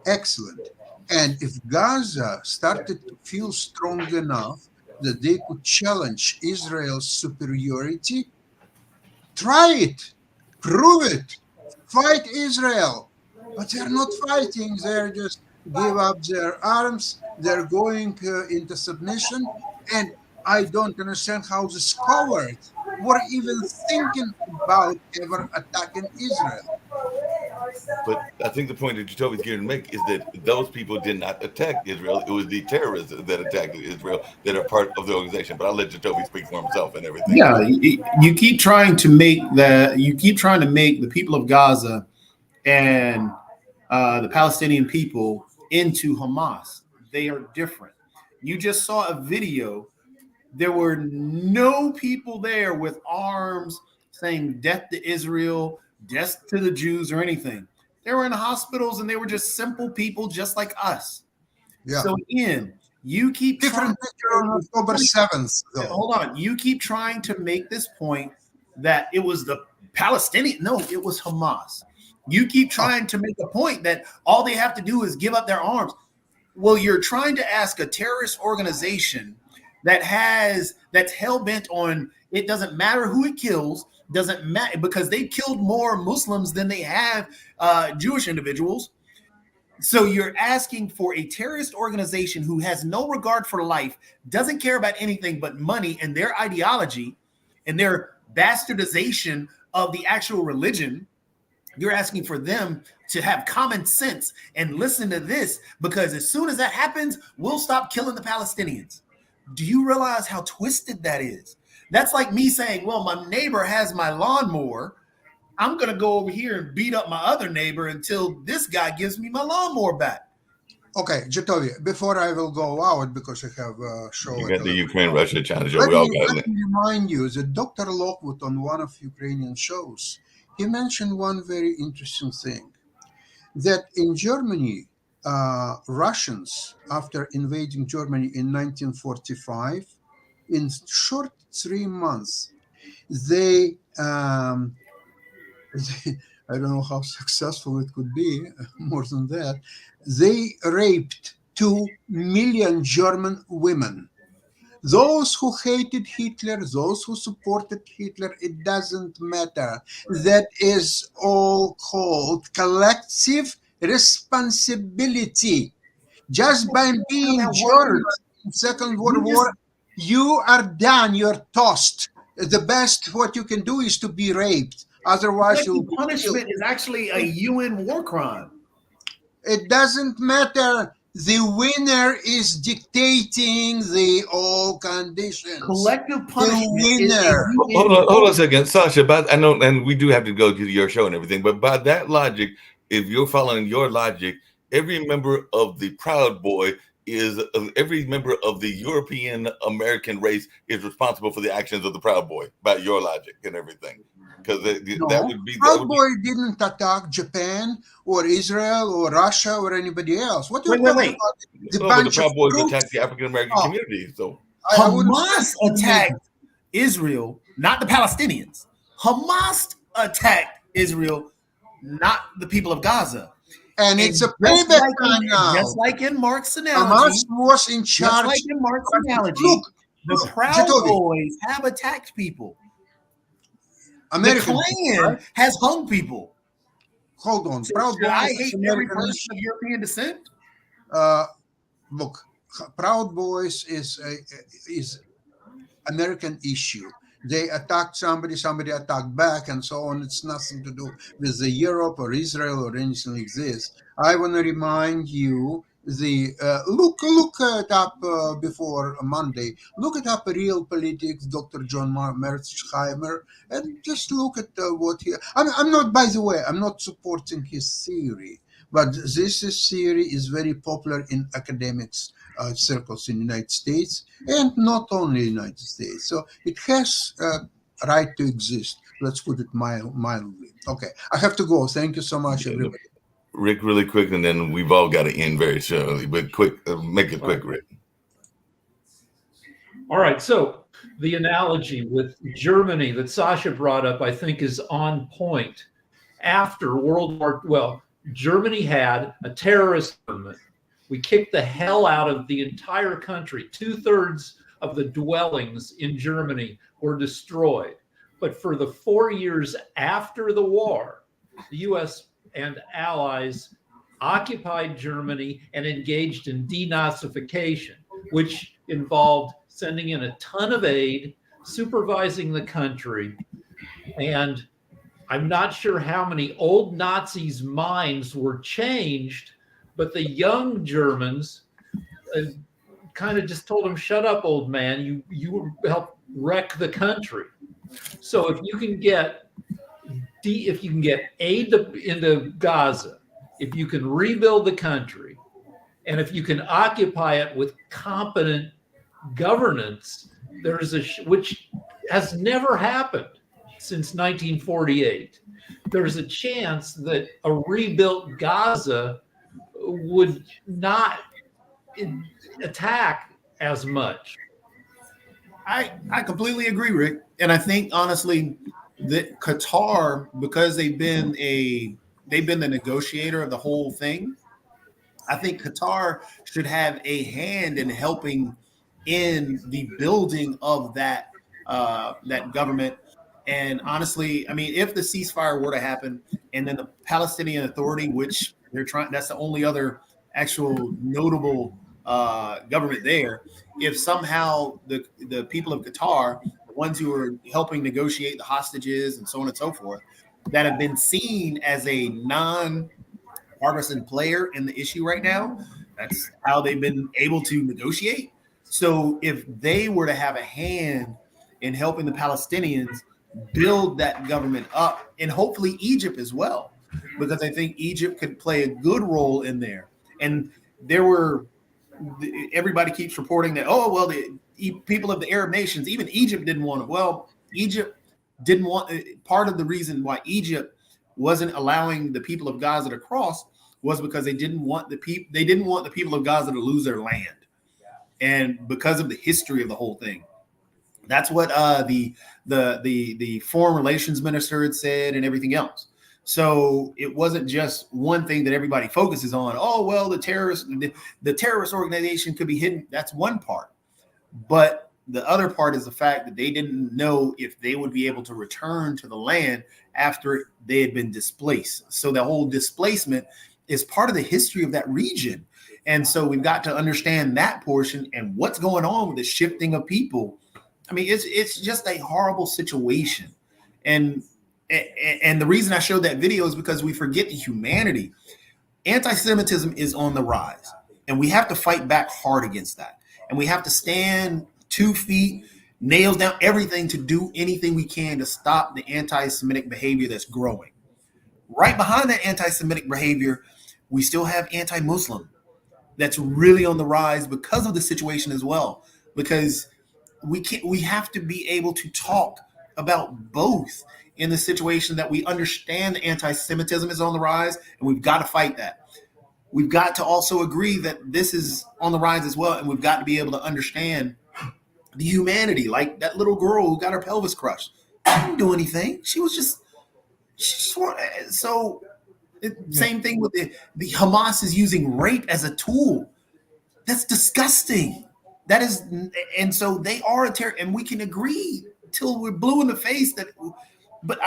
Excellent. And if Gaza started to feel strong enough that they could challenge Israel's superiority, try it, prove it, fight Israel. But they're not fighting, they're just give up their arms, they're going into submission. And I don't understand how the scholars were even thinking about ever attacking Israel. But I think the point that Jacoby's here to make is that those people did not attack Israel. It was the terrorists that attacked Israel that are part of the organization. But I'll let Jacoby speak for himself and everything. Yeah, you keep trying to make the people of Gaza and the Palestinian people into Hamas. They are different. You just saw a video. There were no people there with arms saying death to Israel, death to the Jews, or anything. They were in hospitals, and they were just simple people just like us. Yeah. So Ian, you keep different picture on October 7th. Though. Hold on. You keep trying to make this point that it was the Palestinian. No, it was Hamas. You keep trying to make a point that all they have to do is give up their arms. Well, you're trying to ask a terrorist organization that's hell-bent on it doesn't matter who it kills, doesn't matter, because they've killed more Muslims than they have Jewish individuals. So you're asking for a terrorist organization who has no regard for life, doesn't care about anything but money and their ideology and their bastardization of the actual religion. You're asking for them to have common sense and listen to this, because as soon as that happens, we'll stop killing the Palestinians. Do you realize how twisted that is? That's like me saying, well, my neighbor has my lawnmower. I'm going to go over here and beat up my other neighbor until this guy gives me my lawnmower back. Okay, Jatovi, before I will go out, because I have a show. You got the Ukraine-Russia challenge. Let We all me got it. remind you that Dr. Lockwood on one of Ukrainian shows, he mentioned one very interesting thing, that in Germany, Russians, after invading Germany in 1945, in short 3 months, they I don't know how successful it could be, more than that, they raped 2 million German women. Those who hated Hitler, those who supported Hitler, it doesn't matter. That is all called collective responsibility. Just by being German in Second World War, you are done, you're tossed. The best what you can do is to be raped. Otherwise, punishment is actually a UN war crime. It doesn't matter. The winner is dictating the all conditions. Collective punishment. Hold on a second, Sasha. But I know, and we do have to go to your show and everything. But by that logic, if you're following your logic, every member of the Proud Boy every member of the European American race is responsible for the actions of the Proud Boy. By your logic and everything. Because that would be Proud Boy didn't attack Japan or Israel or Russia or anybody else. What do you wait. The Proud Boys attacked the African American community. So Hamas attacked Israel, not the Palestinians. Hamas attacked Israel, not the people of Gaza. And it's a payback time now. Just like in Mark's analogy. Hamas was in charge. Just like in Mark's analogy. Look, the Proud Boys have attacked people. American the Klan has hung people. Hold on. Proud Boys. I hate every person of European descent. Look, Proud Boys is American issue. They attacked somebody attacked back, and so on. It's nothing to do with the Europe or Israel or anything like this. I want to remind you look it up before Monday. Look it up, Real Politics, Dr. John Merzheimer, and just look at what he. I'm not, by the way, I'm not supporting his theory, but this theory is very popular in academics circles in the United States, and not only the United States. So it has a right to exist. Let's put it mildly. Okay, I have to go. Thank you so much, everybody. Rick, really quick, and then we've all got to end very shortly, but quick, make it quick, Rick. All right, so the analogy with Germany that Sasha brought up, I think, is on point. After Germany had a terrorist movement. We kicked the hell out of the entire country. 2/3 of the dwellings in Germany were destroyed. But for the 4 years after the war, the U.S. and allies occupied Germany and engaged in denazification, which involved sending in a ton of aid, supervising the country. And I'm not sure how many old Nazis' minds were changed, but the young Germans kind of just told him, shut up, old man, you helped wreck the country. So if you can get if you can get aid into Gaza, if you can rebuild the country, and if you can occupy it with competent governance, which has never happened since 1948. There's a chance that a rebuilt Gaza would not attack as much. I completely agree, Rick. And I think honestly that Qatar, because they've been the negotiator of the whole thing, I think Qatar should have a hand in helping in the building of that government. And honestly, I mean, if the ceasefire were to happen and then the Palestinian Authority, which they're trying, that's the only other actual notable government there. If somehow the people of Qatar, the ones who are helping negotiate the hostages and so on and so forth, that have been seen as a non-partisan player in the issue right now, that's how they've been able to negotiate. So if they were to have a hand in helping the Palestinians build that government up, and hopefully Egypt as well, because I think Egypt could play a good role in there. And everybody keeps reporting that, oh, well, the people of the Arab nations, even Egypt didn't want it. Well, Egypt didn't want, part of the reason why Egypt wasn't allowing the people of Gaza to cross was because they didn't want the people of Gaza to lose their land. And because of the history of the whole thing. That's what the foreign relations minister had said and everything else. So it wasn't just one thing that everybody focuses on. Oh, well, the terrorist organization could be hidden. That's one part. But the other part is the fact that they didn't know if they would be able to return to the land after they had been displaced. So the whole displacement is part of the history of that region. And so we've got to understand that portion and what's going on with the shifting of people. I mean, it's just a horrible situation. And the reason I showed that video is because we forget the humanity. Anti-Semitism is on the rise, and we have to fight back hard against that. And we have to stand 2 feet, nails down, everything to do anything we can to stop the anti-Semitic behavior that's growing. Right behind that anti-Semitic behavior, we still have anti-Muslim that's really on the rise because of the situation as well. Because we have to be able to talk about both in the situation that we understand the anti-Semitism is on the rise, and we've got to fight that. We've got to also agree that this is on the rise as well, and we've got to be able to understand the humanity, like that little girl who got her pelvis crushed. She didn't do anything. She just so same thing with the Hamas is using rape as a tool. That's disgusting. That is, and so they are a terror, and we can agree till we're blue in the face that, but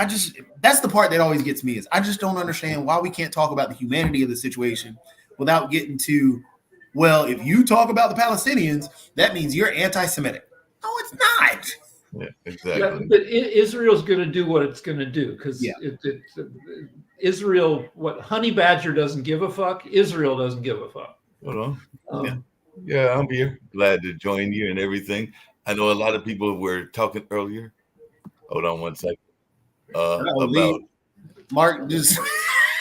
that's the part that always gets me is I just don't understand why we can't talk about the humanity of the situation without getting to, well, if you talk about the Palestinians, that means you're anti-Semitic. No, it's not. Yeah, exactly. Yeah, but Israel's going to do what it's going to do because Israel, what Honey Badger doesn't give a fuck, Israel doesn't give a fuck. Hold on. Yeah, I'm here. Glad to join you and everything. I know a lot of people were talking earlier. Hold on one second. About Mark just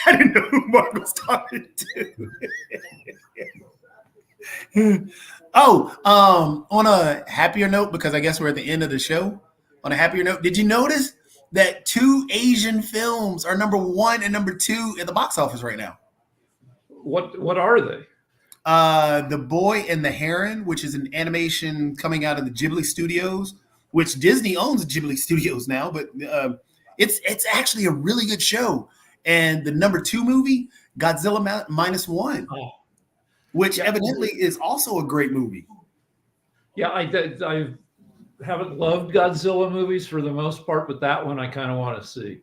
I didn't know who Mark was talking to. On a happier note, because I guess we're at the end of the show. On a happier note, did you notice that 2 Asian films are number 1 and number 2 in the box office right now? What are they? The Boy and the Heron, which is an animation coming out of the Ghibli Studios, which Disney owns Ghibli Studios now, but it's actually a really good show. And the number 2 movie, Godzilla Minus One, which evidently is also a great movie. Yeah, I haven't loved Godzilla movies for the most part, but that one I kind of want to see.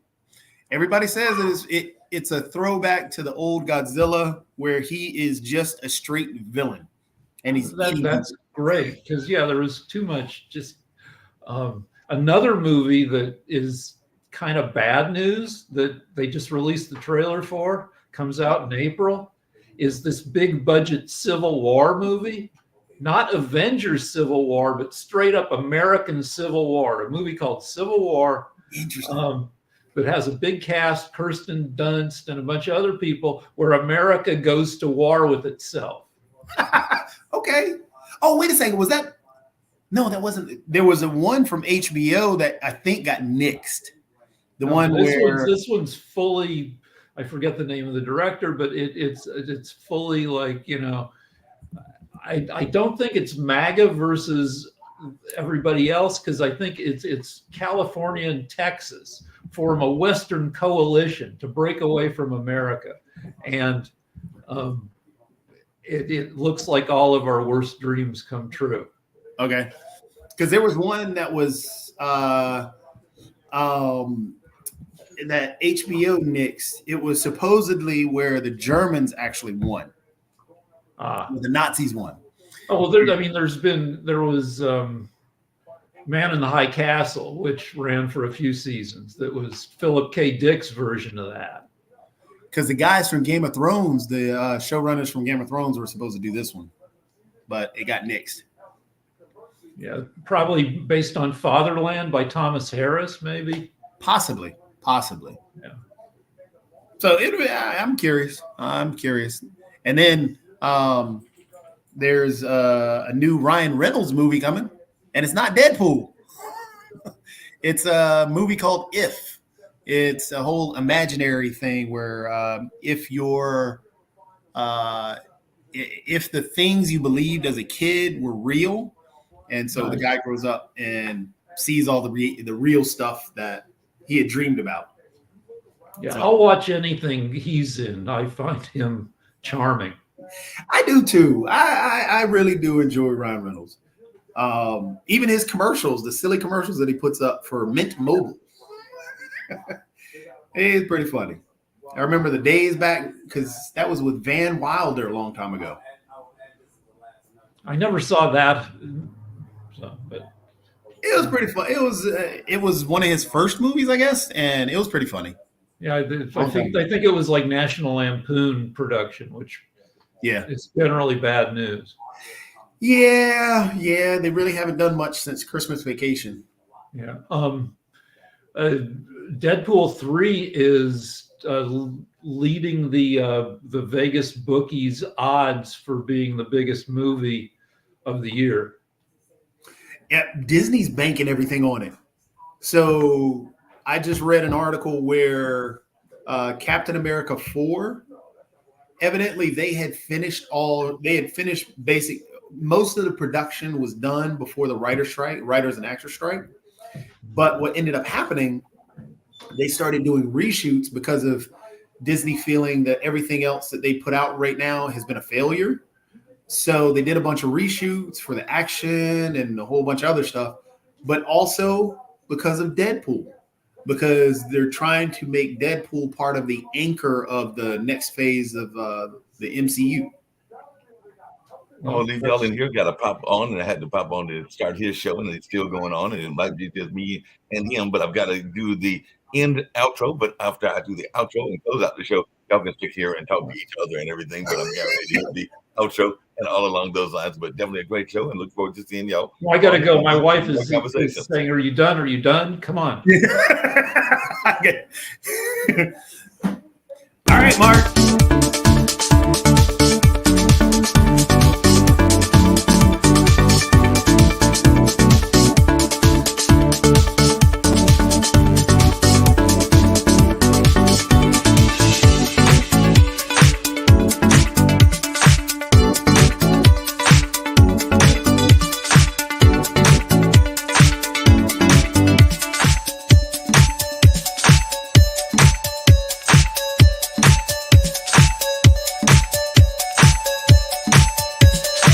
Everybody says it's a throwback to the old Godzilla where he is just a straight villain. And that's great because, there was too much just another movie that is kind of bad news that they just released the trailer for, comes out in April, is this big budget Civil War movie. Not Avengers Civil War, but straight up American Civil War, a movie called Civil War. Interesting. but has a big cast, Kirsten Dunst and a bunch of other people, where America goes to war with itself. Okay. Oh, wait a second. Was that? No, that wasn't. There was a one from HBO that I think got nixed. The one where this one's fully. I forget the name of the director, but it's fully like, you know. I don't think it's MAGA versus everybody else, because I think it's California and Texas form a Western coalition to break away from America, and it looks like all of our worst dreams come true. Okay, because there was one that was that HBO nixed. It was supposedly where the Germans actually won. The Nazis won. Oh well, there was Man in the High Castle, which ran for a few seasons. That was Philip K. Dick's version of that. Because the guys from Game of Thrones, the showrunners from Game of Thrones, were supposed to do this one, but it got nixed. Yeah, probably based on Fatherland by Thomas Harris, maybe. Possibly. Yeah. So I'm curious. And then there's a new Ryan Reynolds movie coming, and it's not Deadpool. It's a movie called If. It's a whole imaginary thing where if the things you believed as a kid were real, and so the guy grows up and sees all the real stuff that he had dreamed about. Yeah, so, I'll watch anything he's in. I find him charming. I do too. I really do enjoy Ryan Reynolds. Even his commercials, the silly commercials that he puts up for Mint Mobile. It's pretty funny. I remember the days back because that was with Van Wilder a long time ago. I never saw that. But it was pretty fun. It was one of his first movies, I guess, and it was pretty funny. Yeah, I think it was like National Lampoon production, which is generally bad news. Yeah, they really haven't done much since Christmas Vacation. Yeah. Deadpool 3 is leading the Vegas bookies odds for being the biggest movie of the year. Yeah, Disney's banking everything on it. So I just read an article where Captain America 4, evidently they had finished most of the production was done before the writers and actors strike. But what ended up happening, they started doing reshoots because of Disney feeling that everything else that they put out right now has been a failure. So they did a bunch of reshoots for the action and a whole bunch of other stuff, but also because of Deadpool, because they're trying to make Deadpool part of the anchor of the next phase of the MCU. Oh, these y'all in here got to pop on, and I had to pop on to start his show, and it's still going on, and it might be just me and him, but I've got to do the end outro. But after I do the outro and close out the show, y'all can stick here and talk to each other and everything, but I'm getting ready to do the outro and all along those lines. But definitely a great show, and look forward to seeing y'all. Well, I got to go. My wife is saying, "Are you done? Are you done? Come on." All right, Mark.